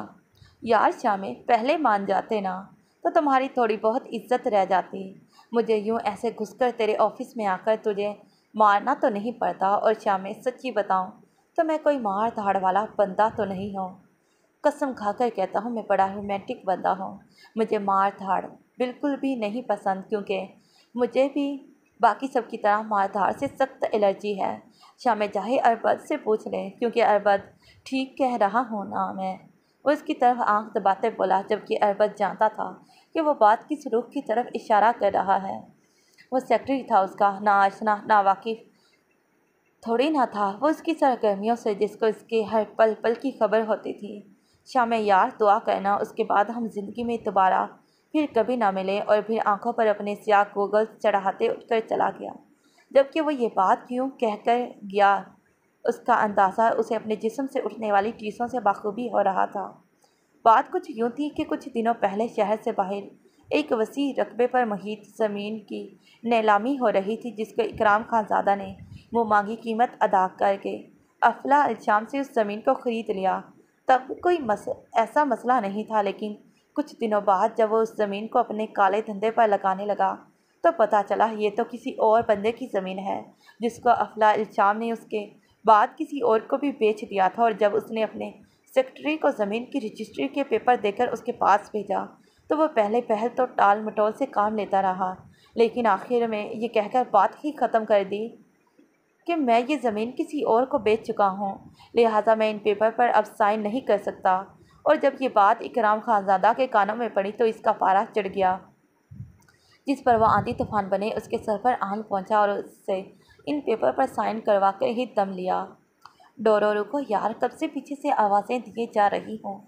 S1: यार शामे, पहले मान जाते ना तो तुम्हारी थोड़ी बहुत इज्जत रह जाती। मुझे यूं ऐसे घुसकर तेरे ऑफिस में आकर तुझे मारना तो नहीं पड़ता। और शामे, सच्ची बताऊं तो मैं कोई मार धाड़ वाला बंदा तो नहीं हूँ। कसम खाकर कहता हूँ, मैं बड़ा रोमांटिक बंदा हूँ। मुझे मार धाड़ बिल्कुल भी नहीं पसंद, क्योंकि मुझे भी बाकी सब की तरह मार धाड़ से सख्त एलर्जी है। शामे चाहे अरबद से पूछ लें, क्योंकि अरबद ठीक कह रहा हूँ ना मैं। वो उसकी तरफ आंख दबाते बोला, जबकि अरबद जानता था कि वो बात किस रुख की तरफ इशारा कर रहा है। वो सेक्रेटरी था उसका, ना आशना ना वाकिफ थोड़ी ना था वो उसकी सरगर्मियों से, जिसको इसके हर पल पल की खबर होती थी। शाम यार, दुआ करना उसके बाद हम जिंदगी में दोबारा फिर कभी ना मिले। और फिर आंखों पर अपने स्याह गोगल्स चढ़ाते उठकर चला गया। जबकि वो ये बात क्यों कहकर गया, उसका अंदाज़ा उसे अपने जिस्म से उठने वाली टीसों से बाखूबी हो रहा था। बात कुछ यूँ थी कि कुछ दिनों पहले शहर से बाहर एक वसी रकबे पर मुहित ज़मीन की नीलामी हो रही थी, जिसको इकराम खानज़ादा ने मुँह मांगी कीमत अदा करके अफला इल्शाम से उस ज़मीन को ख़रीद लिया। तब कोई ऐसा मसला नहीं था, लेकिन कुछ दिनों बाद जब वो उस ज़मीन को अपने काले धंधे पर लगाने लगा तो पता चला ये तो किसी और बंदे की ज़मीन है, जिसको अफला इल्शाम ने उसके बाद किसी और को भी बेच दिया था। और जब उसने अपने सेक्रेटरी को ज़मीन की रजिस्ट्री के पेपर देकर उसके पास भेजा तो वह पहले पहल तो टाल मटोल से काम लेता रहा, लेकिन आखिर में ये कहकर बात ही ख़त्म कर दी कि मैं ये ज़मीन किसी और को बेच चुका हूँ, लिहाजा मैं इन पेपर पर अब साइन नहीं कर सकता। और जब ये बात इकराम खानज़ादा के कानों में पड़ी तो इसका पारा चढ़ गया, जिस पर वह आंधी तूफान बने उसके सर पर आन पहुँचा और उससे इन पेपर पर साइन करवा कर ही दम लिया। डोरो, रुको यार, कब से पीछे से आवाज़ें दिए जा रही हों।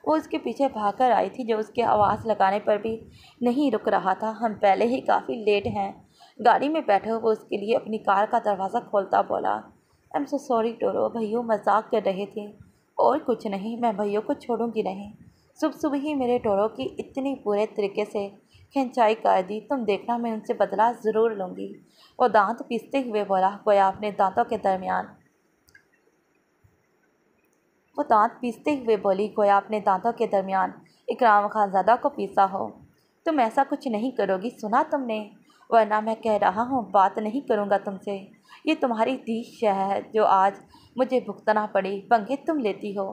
S1: वो उसके पीछे भागकर आई थी, जो उसके आवाज़ लगाने पर भी नहीं रुक रहा था। हम पहले ही काफ़ी लेट हैं, गाड़ी में बैठे। वो उसके लिए अपनी कार का दरवाज़ा खोलता बोला, आई एम सो सॉरी डोरो, भैया मजाक कर रहे थे और कुछ नहीं, मैं भैया को छोड़ूंगी नहीं। सुबह सुबह ही मेरे डोरो की इतनी बुरे तरीके से खिंचाई कर दी, तुम देखना मैं उनसे बदला ज़रूर लूँगी। वो दांत पीसते हुए बोला, गोया अपने दांतों के दरमियान वो दांत पीसते हुए बोली, गोया अपने दांतों के दरमियान इकराम खानज़ादा को पीसा हो। तुम ऐसा कुछ नहीं करोगी, सुना तुमने? वरना मैं कह रहा हूँ बात नहीं करूँगा तुमसे। ये तुम्हारी दी शह है जो आज मुझे भुगतना पड़ी। पंगे तुम लेती हो,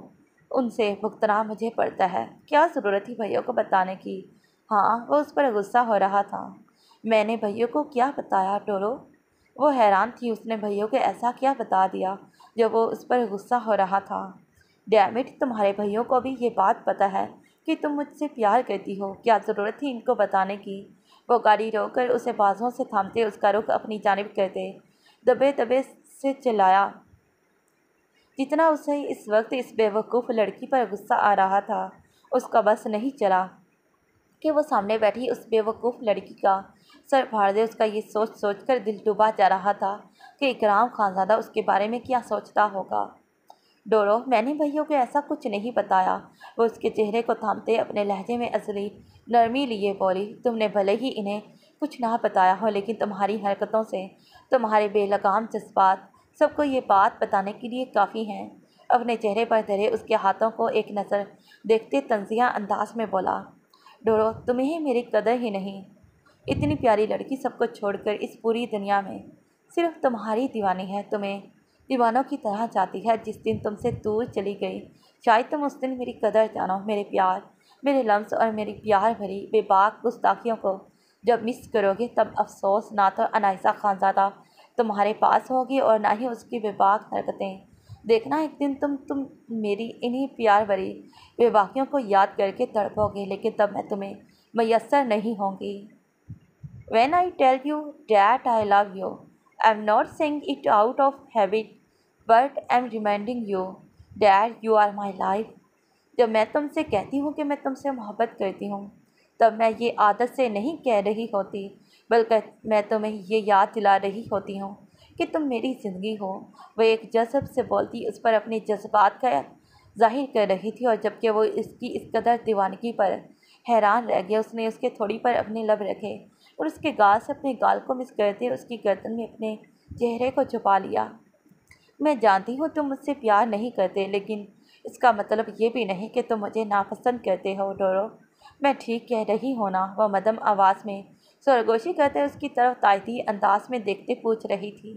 S1: उनसे भुगतना मुझे पड़ता है। क्या ज़रूरत थी भैया को बताने की? हाँ, वो उस पर गुस्सा हो रहा था। मैंने भैया को क्या बताया टोरो? वो हैरान थी, उसने भैया को ऐसा क्या बता दिया जो वो उस पर गुस्सा हो रहा था। डैमिट, तुम्हारे भैया को भी ये बात पता है कि तुम मुझसे प्यार करती हो, क्या ज़रूरत थी इनको बताने की? वो गाड़ी रोककर उसे बाजुओं से थामते उसका रुख अपनी जानिब करते दबे दबे से चिल्लाया, जितना उसे इस वक्त इस बेवकूफ़ लड़की पर गुस्सा आ रहा था। उसका बस नहीं चला कि वो सामने बैठी उस बेवकूफ़ लड़की का सर फाड़ दे। उसका ये सोच सोच कर दिल डूबा जा रहा था कि इकराम खानज़ादा उसके बारे में क्या सोचता होगा। डोरो, मैंने भैया को ऐसा कुछ नहीं बताया। वो उसके चेहरे को थामते अपने लहजे में असली नरमी लिए बोली, तुमने भले ही इन्हें कुछ ना बताया हो, लेकिन तुम्हारी हरकतों से, तुम्हारे बेलगाम जज्बात सबको ये बात बताने के लिए काफ़ी हैं। अपने चेहरे पर धरे उसके हाथों को एक नज़र देखते तंजिया अंदाज में बोला, डोरो, तुम्हें मेरी कदर ही नहीं। इतनी प्यारी लड़की सबको छोड़कर इस पूरी दुनिया में सिर्फ तुम्हारी दीवानी है, तुम्हें दीवानों की तरह चाहती है। जिस दिन तुमसे दूर चली गई, शायद तुम उस दिन मेरी कदर जानो। मेरे प्यार, मेरे लम्स और मेरी प्यार भरी बेबाक गुस्ताखियों को जब मिस करोगे तब अफसोस। ना तो अनाइसा खानज़ादा तुम्हारे पास होगी और ना ही उसकी बेबाक हरकतें। देखना एक दिन तुम मेरी इन्हीं प्यार भरी बेबाकियों को याद करके तड़पोगे, लेकिन तब मैं तुम्हें मैसर नहीं होंगी। When I tell you that I love you, I'm not saying it out of habit, but I'm reminding you that you are my life. जब मैं तुमसे कहती हूँ कि मैं तुमसे मोहब्बत करती हूँ, तब मैं ये आदत से नहीं कह रही होती, बल्कि मैं तुम्हें ये याद दिला रही होती हूँ कि तुम मेरी ज़िंदगी हो। वह एक जज़्ब से बोलती उस पर अपने जज्बात का जाहिर कर रही थी, और जबकि वो इसकी इस कदर दीवानगी पर हैरान रह गया, उसने उसके थोड़ी पर अपने लब रखे और उसके गाल से अपने गाल को मिस करते उसकी गर्दन में अपने चेहरे को छुपा लिया। मैं जानती हूँ तुम मुझसे प्यार नहीं करते, लेकिन इसका मतलब ये भी नहीं कि तुम मुझे नापसंद करते हो, डोरो। मैं ठीक कह रही हूँ ना? वह मध्यम आवाज़ में सरगोशी करते उसकी तरफ तायती अंदाज में देखते पूछ रही थी।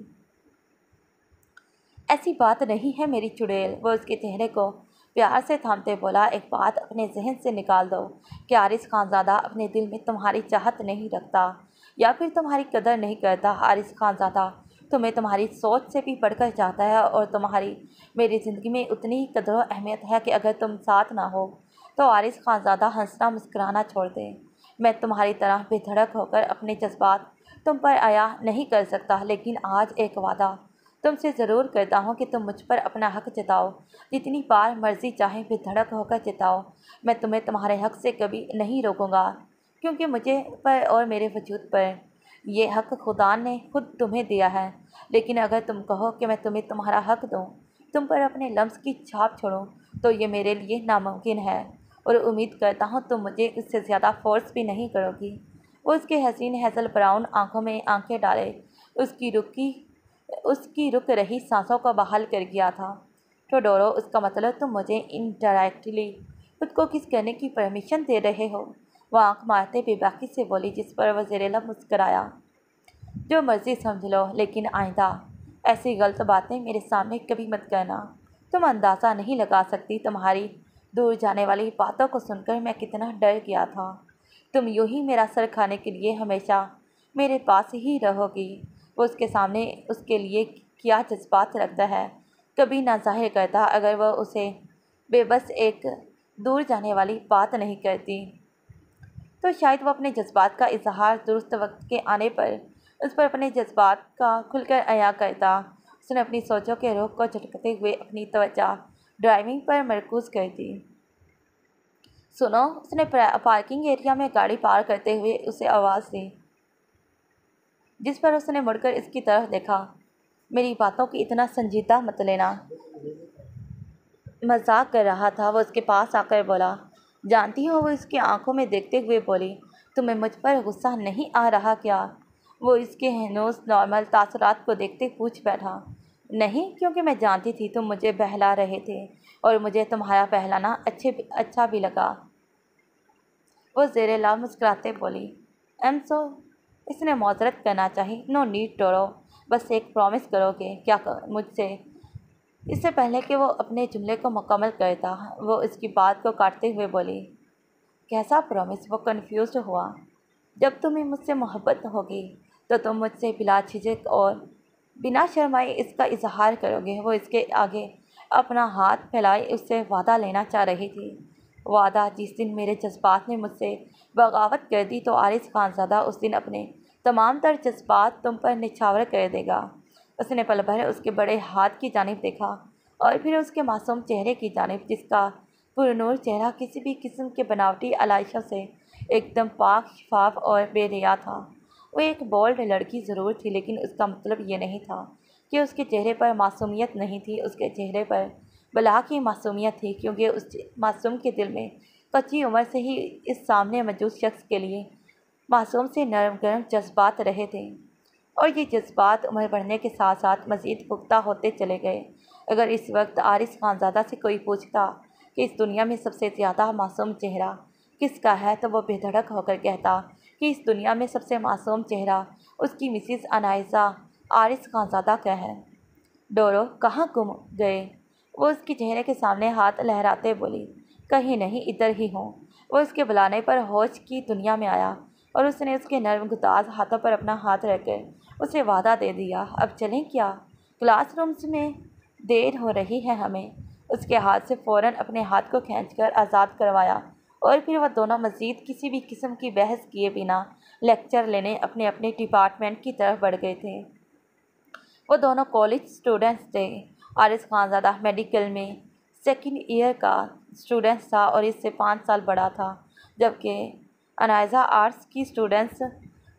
S1: ऐसी बात नहीं है मेरी चुड़ैल, वो उसके चेहरे को प्यार से थामते बोला। एक बात अपने जहन से निकाल दो कि हारिस खानज़ादा अपने दिल में तुम्हारी चाहत नहीं रखता या फिर तुम्हारी कदर नहीं करता। हारिस खानज़ादा तुम्हें तुम्हारी सोच से भी बढ़कर चाहता है, और तुम्हारी मेरी ज़िंदगी में उतनी ही कदर और अहमियत है कि अगर तुम साथ ना हो तो हारिस खानज़ादा हंसना मुस्कुराना छोड़ दे। मैं तुम्हारी तरह बेधड़क होकर अपने जज्बात तुम पर आया नहीं कर सकता, लेकिन आज एक वादा तुमसे ज़रूर करता हूँ कि तुम मुझ पर अपना हक जताओ, जितनी बार मर्ज़ी चाहे बेधड़क होकर जताओ। मैं तुम्हें तुम्हारे हक से कभी नहीं रोकूँगा, क्योंकि मुझे पर और मेरे वजूद पर यह हक खुदा ने खुद तुम्हें दिया है। लेकिन अगर तुम कहो कि मैं तुम्हें तुम्हारा हक दूँ, तुम पर अपने लम्स की छाप छोड़ूँ, तो ये मेरे लिए नामुमकिन है, और उम्मीद करता हूँ तुम मुझे इससे ज़्यादा फोर्स भी नहीं करोगी। वो उसके हसीन हेज़ल ब्राउन आँखों में आंखें डाले उसकी रुक रही सांसों को बहाल कर गया था। तो डोरो, उसका मतलब तुम मुझे इनडायरेक्टली खुद को किस करने की परमिशन दे रहे हो? वह आँख मारते बेबाकी से बोली, जिस पर वह ज़ेरे लब मुस्कराया। जो मर्ज़ी समझ लो, लेकिन आइंदा ऐसी गलत बातें मेरे सामने कभी मत करना। तुम अंदाज़ा नहीं लगा सकती तुम्हारी दूर जाने वाली बातों को सुनकर मैं कितना डर गया था। तुम यूं ही मेरा सर खाने के लिए हमेशा मेरे पास ही रहोगी। वो उसके सामने उसके लिए क्या जज्बात रखता है कभी ना जाहिर करता। अगर वह उसे बेबस एक दूर जाने वाली बात नहीं करती, तो शायद वो अपने जज्बात का इजहार दुरुस्त वक्त के आने पर उस पर अपने जज्बात का खुलकर अया करता। उसने अपनी सोचों के रुख को झटकते हुए अपनी तवज्जो ड्राइविंग पर मरकूज़ कर दी। सुनो, उसने पार्किंग एरिया में गाड़ी पार करते हुए उसे आवाज़ दी, जिस पर उसने मुड़कर इसकी तरफ देखा। मेरी बातों की इतना संजीदा मत लेना, मजाक कर रहा था। वो उसके पास आकर बोला। जानती हो, वो इसकी आंखों में देखते हुए बोली, तुम्हें मुझ पर गुस्सा नहीं आ रहा क्या? वो इसके हनूस नॉर्मल तासुरात को देखते पूछ बैठा। नहीं, क्योंकि मैं जानती थी तुम मुझे बहला रहे थे, और मुझे तुम्हारा बहलाना अच्छा भी लगा। वो ज़ेरे लाल मुस्कुराते बोली, इसने मौजरत करना चाहिए। नो नीड टोरो, बस एक प्रॉमिस करोगे क्या मुझसे? इससे पहले कि वो अपने जुमले को मुकम्मल करता, वो इसकी बात को काटते हुए बोली, कैसा प्रॉमिस? वो कन्फ्यूज़ हुआ। जब तुम्हें मुझसे मोहब्बत होगी तो तुम मुझसे बिला झिझक और बिना शर्माए इसका इजहार करोगे। वो इसके आगे अपना हाथ फैलाए उससे वादा लेना चाह रही थी। वादा, जिस दिन मेरे जज्बात ने मुझसे बगावत कर दी तो हारिस खानज़ादा उस दिन अपने तमाम तर जज्बात तुम पर निछावर कर देगा। उसने पल भर उसके बड़े हाथ की जानिब देखा और फिर उसके मासूम चेहरे की जानिब, जिसका पुरनूर चेहरा किसी भी किस्म के बनावटी आलाइशों से एकदम पाक शफाफ और बेरिया था। वो एक बोल्ड लड़की ज़रूर थी, लेकिन उसका मतलब ये नहीं था कि उसके चेहरे पर मासूमियत नहीं थी। उसके चेहरे पर बला की मासूमियत थी, क्योंकि उस मासूम के दिल में कच्ची उम्र से ही इस सामने मौजूद शख्स के लिए मासूम से नरम गरम जज्बात रहे थे, और ये जज्बात उम्र बढ़ने के साथ साथ मज़ीद पुख्ता होते चले गए। अगर इस वक्त आरिस खानज़ादा से कोई पूछता कि इस दुनिया में सबसे ज़्यादा मासूम चेहरा किसका है, तो वो बेधड़क होकर कहता कि इस दुनिया में सबसे मासूम चेहरा उसकी मिसिस अनाइज़ा आरिस खानज़ादा का है। डोरो कहाँ गुम गए? वो उसके चेहरे के सामने हाथ लहराते बोली। कहीं नहीं, इधर ही हूँ। वो उसके बुलाने पर होश की दुनिया में आया और उसने उसके नर्म गुदाज हाथों पर अपना हाथ रखकर उसे वादा दे दिया। अब चलें क्या? क्लासरूम्स में देर हो रही है हमें। उसके हाथ से फ़ौरन अपने हाथ को खींचकर आज़ाद करवाया और फिर वह दोनों मज़ीद किसी भी किस्म की बहस किए बिना लेक्चर लेने अपने अपने डिपार्टमेंट की तरफ बढ़ गए थे। वो दोनों कॉलेज स्टूडेंट्स थे। आरिस खानज़ादा मेडिकल में सेकंड ईयर का स्टूडेंट था और इससे 5 साल बड़ा था, जबकि अनाइज़ा आर्ट्स की स्टूडेंट्स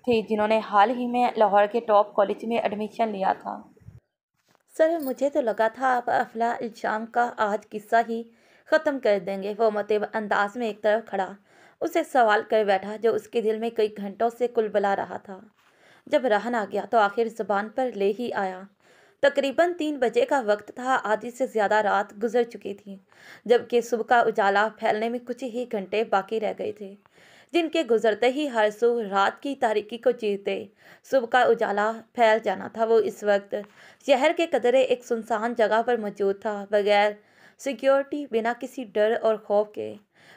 S1: थी जिन्होंने हाल ही में लाहौर के टॉप कॉलेज में एडमिशन लिया था। सर, मुझे तो लगा था आप अफला इल्ज़ाम का आज किस्सा ही ख़त्म कर देंगे। वो मुतब अंदाज में एक तरफ खड़ा उसे सवाल कर बैठा जो उसके दिल में कई घंटों से कुलबला रहा था। जब रहन आ गया तो आखिर ज़बान पर ले ही आया। तकरीबन 3 बजे का वक्त था। आधी से ज़्यादा रात गुजर चुकी थी, जबकि सुबह का उजाला फैलने में कुछ ही घंटे बाकी रह गए थे, जिनके गुजरते ही हर सू रात की तारीकी को चीरते सुबह का उजाला फैल जाना था। वो इस वक्त शहर के कदरे एक सुनसान जगह पर मौजूद था, बगैर सिक्योरिटी, बिना किसी डर और खौफ के।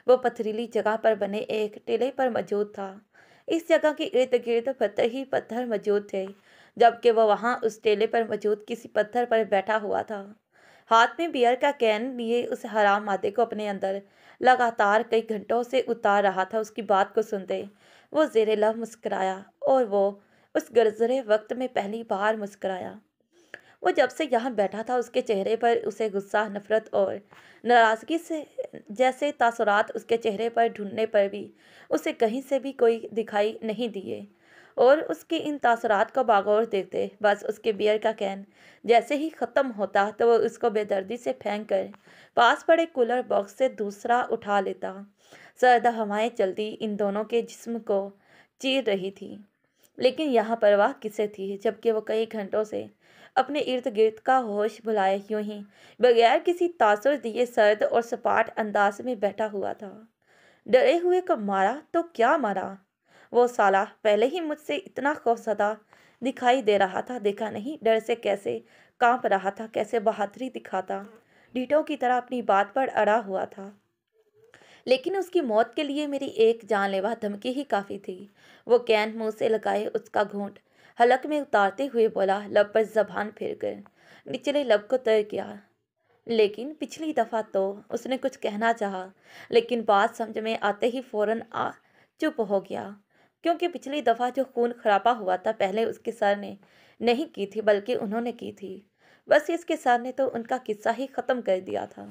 S1: वो पथरीली जगह पर बने एक टीले पर मौजूद था। इस जगह के इर्द गिर्द पत्थर ही पत्थर मौजूद थे, जबकि वह वहाँ उस टेले पर मौजूद किसी पत्थर पर बैठा हुआ था, हाथ में बियर का कैन लिए उस हराम मादे को अपने अंदर लगातार कई घंटों से उतार रहा था। उसकी बात को सुनते वो ज़ेरे लब मुस्कराया, और वो उस गुज़रे वक्त में पहली बार मुस्कराया। वो जब से यहाँ बैठा था उसके चेहरे पर उसे गुस्सा, नफरत और नाराज़गी से जैसे तासुरात उसके चेहरे पर ढूंढने पर भी उसे कहीं से भी कोई दिखाई नहीं दिए। और उसके इन तासुरात को बागौर देखते बस उसके बियर का कैन जैसे ही ख़त्म होता तो वो उसको बेदर्दी से फेंक कर पास पड़े कूलर बॉक्स से दूसरा उठा लेता। सर्द हवाएं चलती इन दोनों के जिस्म को चीर रही थी, लेकिन यहाँ परवाह किसे थी, जबकि वो कई घंटों से अपने इर्द गिर्द का होश भुलाए यूं ही बगैर किसी तासुर दिए सर्द और सपाट अंदाज में बैठा हुआ था। डरे हुए को मारा तो क्या मारा? वो साला पहले ही मुझसे इतना खौफज़दा दिखाई दे रहा था, देखा नहीं डर से कैसे कांप रहा था, कैसे बहादुरी दिखाता ढीठों की तरह अपनी बात पर अड़ा हुआ था। लेकिन उसकी मौत के लिए मेरी एक जानलेवा धमकी ही काफ़ी थी। वो कैन मुंह से लगाए उसका घूंट हलक में उतारते हुए बोला, लब पर जबान फेर कर निचले लब को तर किया। लेकिन पिछली दफ़ा तो उसने कुछ कहना चाहा, लेकिन बात समझ में आते ही फ़ौरन चुप हो गया, क्योंकि पिछली दफ़ा जो खून खराबा हुआ था पहले उसके सर ने नहीं की थी, बल्कि उन्होंने की थी। बस इसके सर ने तो उनका किस्सा ही ख़त्म कर दिया था।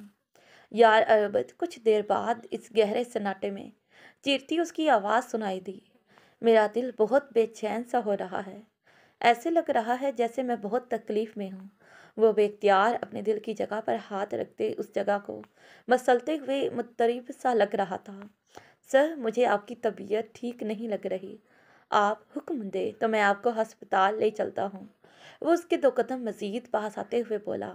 S1: यार अरबत, कुछ देर बाद इस गहरे सन्नाटे में चीरती उसकी आवाज़ सुनाई दी। मेरा दिल बहुत बेचैन सा हो रहा है। ऐसे लग रहा है जैसे मैं बहुत तकलीफ़ में हूँ। वो बेख्तियार अपने दिल की जगह पर हाथ रखते उस जगह को मसलते हुए मुत्तरिब सा लग रहा था। सर, मुझे आपकी तबीयत ठीक नहीं लग रही। आप हुक्म दे तो मैं आपको अस्पताल ले चलता हूँ। वो उसके 2 कदम मज़ीद पास आते हुए बोला।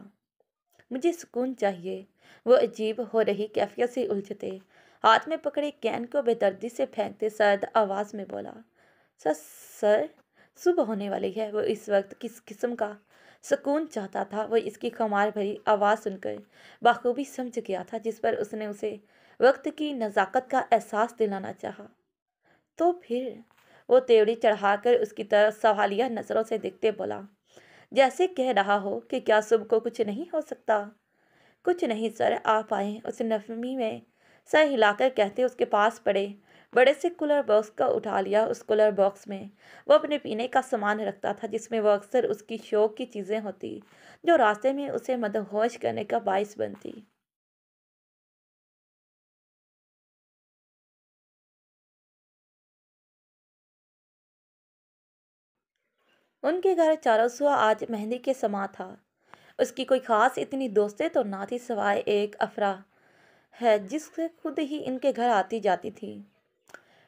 S1: मुझे सुकून चाहिए। वो अजीब हो रही कैफियत से उलझते हाथ में पकड़े कैन को बेदर्दी से फेंकते सर्द आवाज़ में बोला, सर, सुबह होने वाली है। वो इस वक्त किस किस्म का सुकून चाहता था, वो इसकी खुमार भरी आवाज़ सुनकर बाखूबी समझ गया था, जिस पर उसने उसे वक्त की नज़ाकत का एहसास दिलाना चाहा। तो फिर वो तेवड़ी चढ़ाकर उसकी तरफ सवालिया नज़रों से देखते बोला, जैसे कह रहा हो कि क्या सुबह को कुछ नहीं हो सकता। कुछ नहीं सर, आप आए। उस नफमी में सर हिलाकर कहते उसके पास पड़े बड़े से कूलर बॉक्स का उठा लिया। उस कूलर बॉक्स में वो अपने पीने का सामान रखता था, जिसमें वो अक्सर उसकी शौक की चीज़ें होती जो रास्ते में उसे मदहोश करने का बाइस बनती। उनके घर चारों सुआ आज मेहंदी के समा था। उसकी कोई खास इतनी दोस्तें तो ना थी, सिवाय एक अफरा है जिससे खुद ही इनके घर आती जाती थी।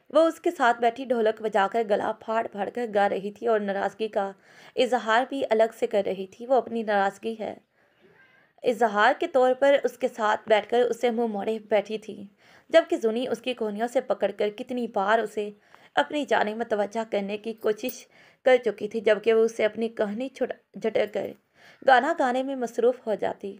S1: वो उसके साथ बैठी ढोलक बजाकर गला फाड़ फाड़ कर गा रही थी और नाराज़गी का इजहार भी अलग से कर रही थी। वो अपनी नाराज़गी है इजहार के तौर पर उसके साथ बैठकर उसे मुंह मोड़े बैठी थी, जबकि जुनी उसकी कोहनियों से पकड़कर कितनी बार उसे अपनी जानिब मतवज्जा करने की कोशिश कर चुकी थी, जबकि वो उसे अपनी कहानी झटक कर गाना गाने में मसरूफ़ हो जाती।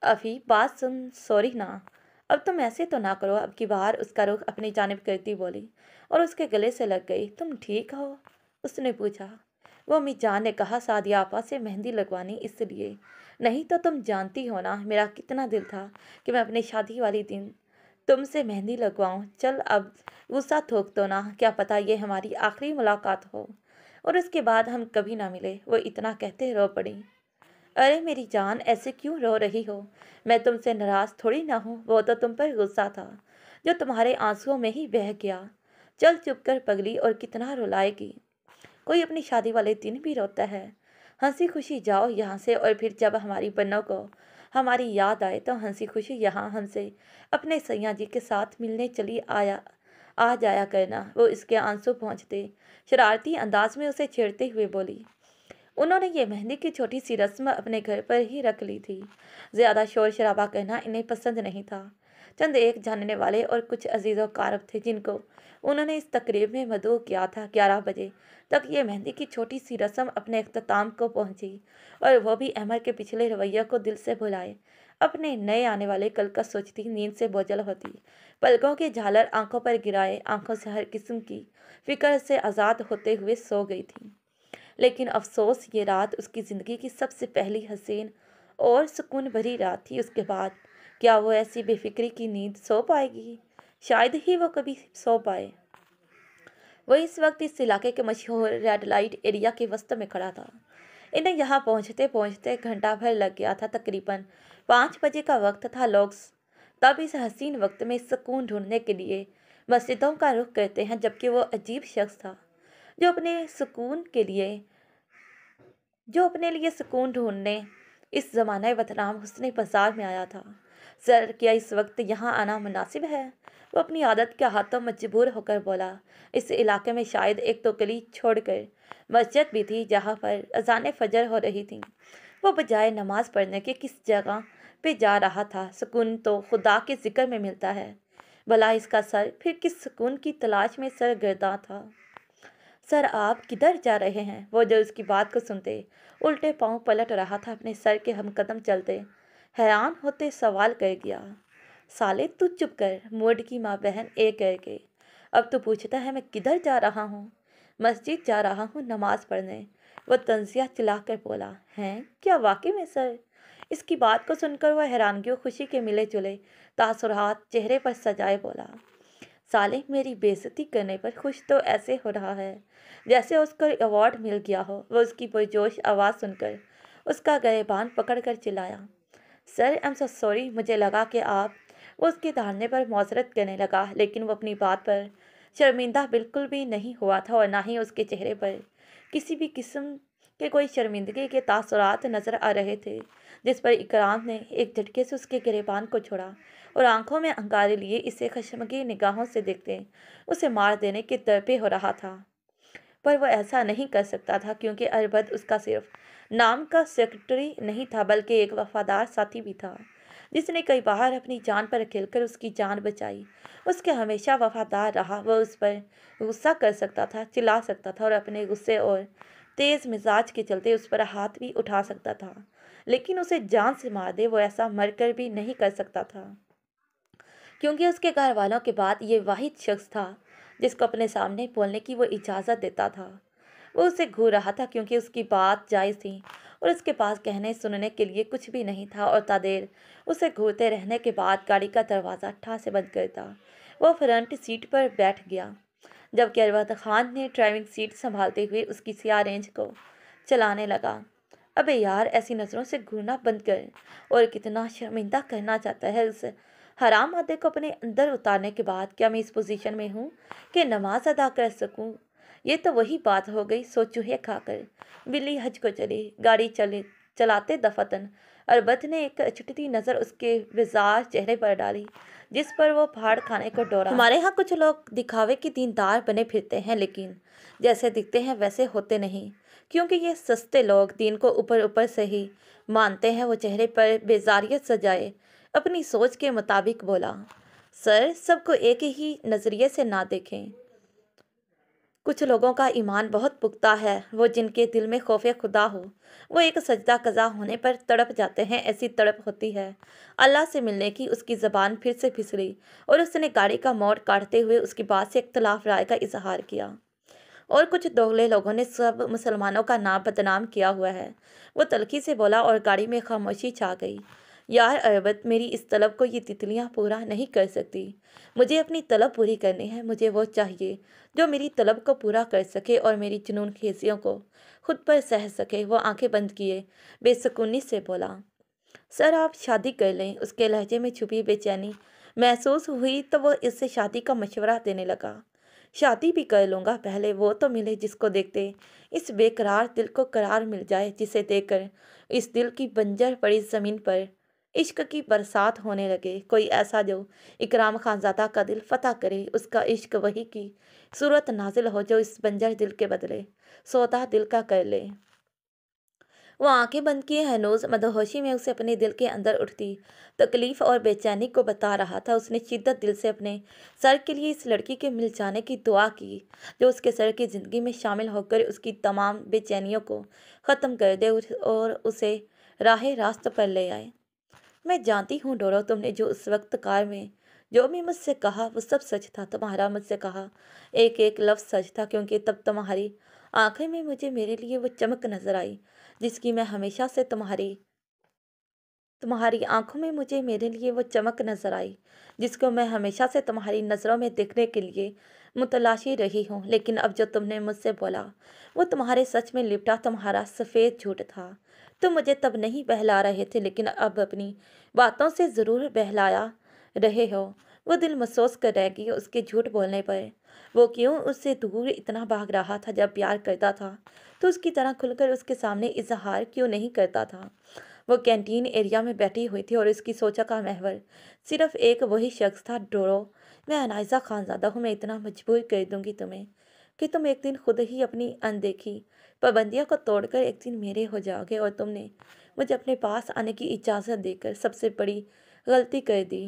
S1: अभी बात सुन, सॉरी ना, अब तुम ऐसे तो ना करो। अब की बार उसका रुख अपनी जानिब करती बोली और उसके गले से लग गई। तुम ठीक हो? उसने पूछा। वो अम्मी जान ने कहा सादिया आपा से मेहंदी लगवानी इसलिए, नहीं तो तुम जानती हो ना मेरा कितना दिल था कि मैं अपनी शादी वाले दिन तुमसे मेहंदी लगवाऊं। चल अब गुस्सा थोक दो ना, क्या पता ये हमारी आखिरी मुलाकात हो और उसके बाद हम कभी ना मिले। वो इतना कहते रो पड़ी। अरे मेरी जान, ऐसे क्यों रो रही हो? मैं तुमसे नाराज थोड़ी ना हूँ, वो तो तुम पर गुस्सा था जो तुम्हारे आंसुओं में ही बह गया। चल चुप कर पगली, और कितना रुलाएगी? कोई अपनी शादी वाले दिन भी रोता है। हंसी खुशी जाओ यहाँ से, और फिर जब हमारी बन्नों को हमारी याद आए तो हंसी खुशी यहाँ हमसे अपने सैया जी के साथ मिलने चली आ जाया करना। वो इसके आंसू पहुँचते शरारती अंदाज में उसे छेड़ते हुए बोली। उन्होंने ये मेहंदी की छोटी सी रस्म अपने घर पर ही रख ली थी। ज़्यादा शोर शराबा करना इन्हें पसंद नहीं था। चंद एक जानने वाले और कुछ अजीज़ कारब थे जिनको उन्होंने इस तकरीब में मदऊ किया था। 11 बजे तक ये मेहंदी की छोटी सी रस्म अपने अख्ताम को पहुंची, और वो भी अहमद के पिछले रवैया को दिल से भुलाए अपने नए आने वाले कल का सोचती नींद से बोझल होती। पलकों की झालर आंखों पर गिराए आंखों से हर किस्म की फिक्र से आज़ाद होते हुए सो गई थी। लेकिन अफसोस, ये रात उसकी ज़िंदगी की सबसे पहली हसीन और सुकून भरी रात थी। उसके बाद क्या वो ऐसी बेफिक्री की नींद सो पाएगी? शायद ही वो कभी सो पाए। वो इस वक्त इस इलाके के मशहूर रेड लाइट एरिया के वस्त में खड़ा था। इन्हें यहाँ पहुँचते पहुँचते घंटा भर लग गया था। तकरीबन 5 बजे का वक्त था। लोग तब इस हसीन वक्त में सुकून ढूंढने के लिए मस्जिदों का रुख करते हैं, जबकि वो अजीब शख्स था जो अपने लिए सुकून ढूंढने इस ज़माने बदनाम हुस्ने बाजार में आया था। सर, क्या इस वक्त यहाँ आना मुनासिब है? वो अपनी आदत के हाथों मजबूर होकर बोला। इस इलाके में शायद एक तो गली छोड़कर मस्जिद भी थी जहाँ पर अजान फजर हो रही थी। वो बजाय नमाज पढ़ने के किस जगह पे जा रहा था? सुकून तो खुदा के जिक्र में मिलता है। भला इसका सर फिर किस सुकून की तलाश में सरगर्दा था? सर, आप किधर जा रहे हैं? वो जो उसकी बात को सुनते उल्टे पांव पलट रहा था, अपने सर के हम कदम चलते हैरान होते सवाल कर गया। साले तू चुप कर, मूड की माँ बहन एक करके। अब तो पूछता है मैं किधर जा रहा हूँ? मस्जिद जा रहा हूँ नमाज पढ़ने। वो तंजिया चिल्लाकर बोला। हैं? क्या वाकई में सर? इसकी बात को सुनकर वह हैरानगी और खुशी के मिले जुले तासुरात चेहरे पर सजाए बोला। साले, मेरी बेइज्जती करने पर खुश तो ऐसे हो रहा है जैसे उसको अवार्ड मिल गया हो। वह उसकी पुरजोश आवाज़ सुनकर उसका गिरेबान पकड़कर चिल्लाया। Sir, I am so sorry, मुझे लगा कि आप। वो उसके धारने पर मौजरत करने लगा, लेकिन वो अपनी बात पर शर्मिंदा बिल्कुल भी नहीं हुआ था, और ना ही उसके चेहरे पर किसी भी किस्म के कोई शर्मिंदगी के तासुरात नजर आ रहे थे। जिस पर इकराम ने एक झटके से उसके गिरेबान को छोड़ा और आंखों में अंगारे लिए इसे खशमगी निगाहों से देखते उसे मार देने के तरपे हो रहा था। पर वह ऐसा नहीं कर सकता था, क्योंकि अरबद उसका सिर्फ नाम का सेक्रेटरी नहीं था, बल्कि एक वफादार साथी भी था जिसने कई बार अपनी जान पर खेलकर उसकी जान बचाई। उसके हमेशा वफादार रहा। वह उस पर गुस्सा कर सकता था, चिल्ला सकता था, और अपने गुस्से और तेज़ मिजाज के चलते उस पर हाथ भी उठा सकता था, लेकिन उसे जान से मार दे वो ऐसा मरकर भी नहीं कर सकता था, क्योंकि उसके घर वालों के बाद ये वाहिद शख्स था जिसको अपने सामने बोलने की वो इजाज़त देता था। वो उसे घूर रहा था क्योंकि उसकी बात जायज़ थी और उसके पास कहने सुनने के लिए कुछ भी नहीं था। और तादेर उसे घूरते रहने के बाद गाड़ी का दरवाज़ा ठा से बंद करता वो फ्रंट सीट पर बैठ गया, जबकि अरवद खान ने ड्राइविंग सीट संभालते हुए उसकी सियाह रेंज को चलाने लगा। अबे यार, ऐसी नज़रों से घूरना बंद कर। और कितना शर्मिंदा करना चाहता है उस हराम आदे को अपने अंदर उतारने के बाद? क्या मैं इस पोजीशन में हूँ कि नमाज अदा कर सकूँ? ये तो वही बात हो गई, सो चूहे खाकर बिल्ली हज को चली। गाड़ी चलाते दफातन अरबत ने एक छुटती नज़र उसके विजार चेहरे पर डाली, जिस पर वो फाड़ खाने को डरा। हमारे यहाँ कुछ लोग दिखावे के दीनदार बने फिरते हैं, लेकिन जैसे दिखते हैं वैसे होते नहीं। क्योंकि ये सस्ते लोग दीन को ऊपर ऊपर से ही मानते हैं। वो चेहरे पर बेजारियत सजाए अपनी सोच के मुताबिक बोला, सर, सबको एक ही नज़रिए से ना देखें। कुछ लोगों का ईमान बहुत पुख्ता है, वो जिनके दिल में खौफ खुदा हो, वो एक सजदा कज़ा होने पर तड़प जाते हैं। ऐसी तड़प होती है अल्लाह से मिलने की। उसकी ज़बान फिर से फिसली और उसने गाड़ी का मोड़ काटते हुए उसकी बात से इख्तलाफ राय का इजहार किया। और कुछ दोगले लोगों ने सब मुसलमानों का नाम बदनाम किया हुआ है। वो तल्खी से बोला और गाड़ी में खामोशी छा गई। यार अरबत, मेरी इस तलब को ये तितलियां पूरा नहीं कर सकती। मुझे अपनी तलब पूरी करनी है। मुझे वो चाहिए जो मेरी तलब को पूरा कर सके और मेरी जुनून खेसियों को खुद पर सह सके। वो आंखें बंद किए बेसुकूनी से बोला, सर, आप शादी कर लें। उसके लहजे में छुपी बेचैनी महसूस हुई तो वो इससे शादी का मशवरा देने लगा। शादी भी कर लूँगा, पहले वो तो मिले जिसको देखते इस बेकरार दिल को करार मिल जाए, जिसे देखकर इस दिल की बंजर पड़ी ज़मीन पर इश्क की बरसात होने लगे। कोई ऐसा जो इकराम खानज़ादा का दिल फतह करे। उसका इश्क वही की सूरत नाजिल हो जो इस बंजर दिल के बदले सौदा दिल का कर ले। वो आंखें बंद किए हनूज मदहोशी में उसे अपने दिल के अंदर उठती तकलीफ और बेचैनी को बता रहा था। उसने शिद्दत दिल से अपने सर के लिए इस लड़की के मिल जाने की दुआ की, जो उसके सर की ज़िंदगी में शामिल होकर उसकी तमाम बेचैनियों को ख़त्म कर दे और उसे राह रास्त पर ले आए। मैं जानती हूँ डोरो, तुमने जो उस वक्त कार में जो भी मुझसे कहा वो सब सच था। तुम्हारा मुझसे कहा एक एक लफ्ज़ सच था, क्योंकि तब तुम्हारी आंखें में मुझे मेरे लिए वो चमक नजर आई जिसकी मैं हमेशा से तुम्हारी आंखों में मुझे मेरे लिए वो चमक नजर आई जिसको मैं हमेशा से तुम्हारी नज़रों में देखने के लिए मुतलाशी रही हूँ। लेकिन अब जो तुमने मुझसे बोला वो तुम्हारे सच में लिपटा तुम्हारा सफ़ेद झूठ था। तुम मुझे तब नहीं बहला रहे थे, लेकिन अब अपनी बातों से ज़रूर बहलाया रहे हो। वो दिल महसूस कर रह गई उसके झूठ बोलने पर। वो क्यों उससे दूर इतना भाग रहा था? जब प्यार करता था तो उसकी तरह खुलकर उसके सामने इजहार क्यों नहीं करता था? वो कैंटीन एरिया में बैठी हुई थी और इसकी सोचा का महवर सिर्फ एक वही शख्स था, डोरो। मैं अनायजा खानज़ादा हूँ। मैं इतना मजबूर कर दूंगी तुम्हें कि तुम एक दिन खुद ही अपनी अनदेखी पाबंदियों को तोड़कर एक दिन मेरे हो जाओगे। और तुमने मुझे अपने पास आने की इजाज़त देकर सबसे बड़ी गलती कर दी।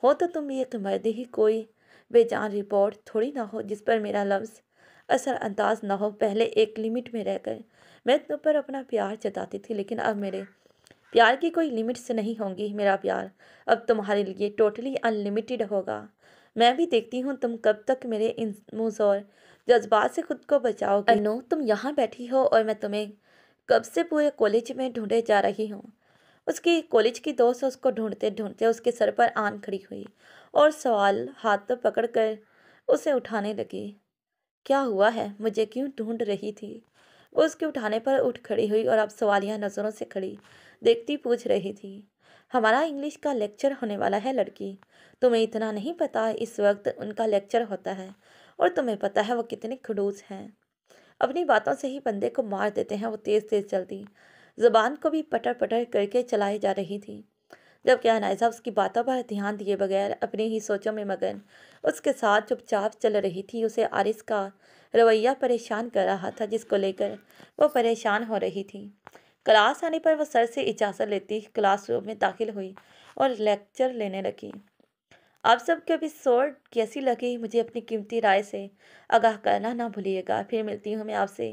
S1: हो तो तुम एक मर्द ही, कोई बेजान रिपोर्ट थोड़ी ना हो जिस पर मेरा लफ्ज़ असर अंदाज ना हो। पहले एक लिमिट में रहकर मैं तुम पर अपना प्यार जताती थी, लेकिन अब मेरे प्यार की कोई लिमिट्स नहीं होंगी। मेरा प्यार अब तुम्हारे लिए टोटली अनलिमिटेड होगा। मैं भी देखती हूँ तुम कब तक मेरे इन मुज़ोर जज्बात से खुद को बचाओगे। अनु, तुम यहाँ बैठी हो और मैं तुम्हें कब से पूरे कॉलेज में ढूंढे जा रही हूँ। उसकी कॉलेज की दोस्त उसको ढूंढते ढूंढते उसके सर पर आन खड़ी हुई और सवाल हाथ पकड़कर उसे उठाने लगी। क्या हुआ है? मुझे क्यों ढूंढ रही थी? वो उसके उठाने पर उठ खड़ी हुई और अब सवालिया नज़रों से खड़ी देखती पूछ रही थी, हमारा इंग्लिश का लेक्चर होने वाला है लड़की। तुम्हें इतना नहीं पता, इस वक्त उनका लेक्चर होता है और तुम्हें पता है वो कितने खड़ूस हैं। अपनी बातों से ही बंदे को मार देते हैं। वो तेज़ तेज़ चलती ज़ुबान को भी पटर पटर करके चलाई जा रही थी, जबकि अनायजा उसकी बातों पर ध्यान दिए बगैर अपनी ही सोचों में मगन उसके साथ चुपचाप चल रही थी। उसे आरिस का रवैया परेशान कर रहा था, जिसको लेकर वो परेशान हो रही थी। क्लास आने पर वो सर से इजाज़त लेती क्लासरूम में दाखिल हुई और लेक्चर लेने लगी। आप सबके एपिसोड कैसी लगी मुझे अपनी कीमती राय से आगाह करना ना भूलिएगा। फिर मिलती हूँ मैं आपसे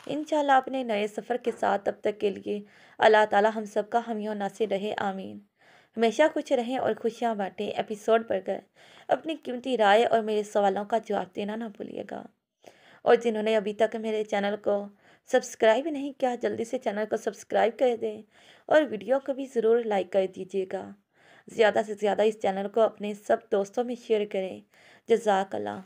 S1: इंशाल्लाह अपने नए सफ़र के साथ। तब तक के लिए अल्लाह ताला हम सबका हमियों नासिर रहे, आमीन। हमेशा खुश रहें और खुशियाँ बांटें। एपिसोड पढ़कर अपनी कीमती राय और मेरे सवालों का जवाब देना ना भूलिएगा। और जिन्होंने अभी तक मेरे चैनल को सब्सक्राइब नहीं किया, जल्दी से चैनल को सब्सक्राइब कर दें और वीडियो को भी ज़रूर लाइक कर दीजिएगा। ज़्यादा से ज़्यादा इस चैनल को अपने सब दोस्तों में शेयर करें। जज़ाकल्लाह।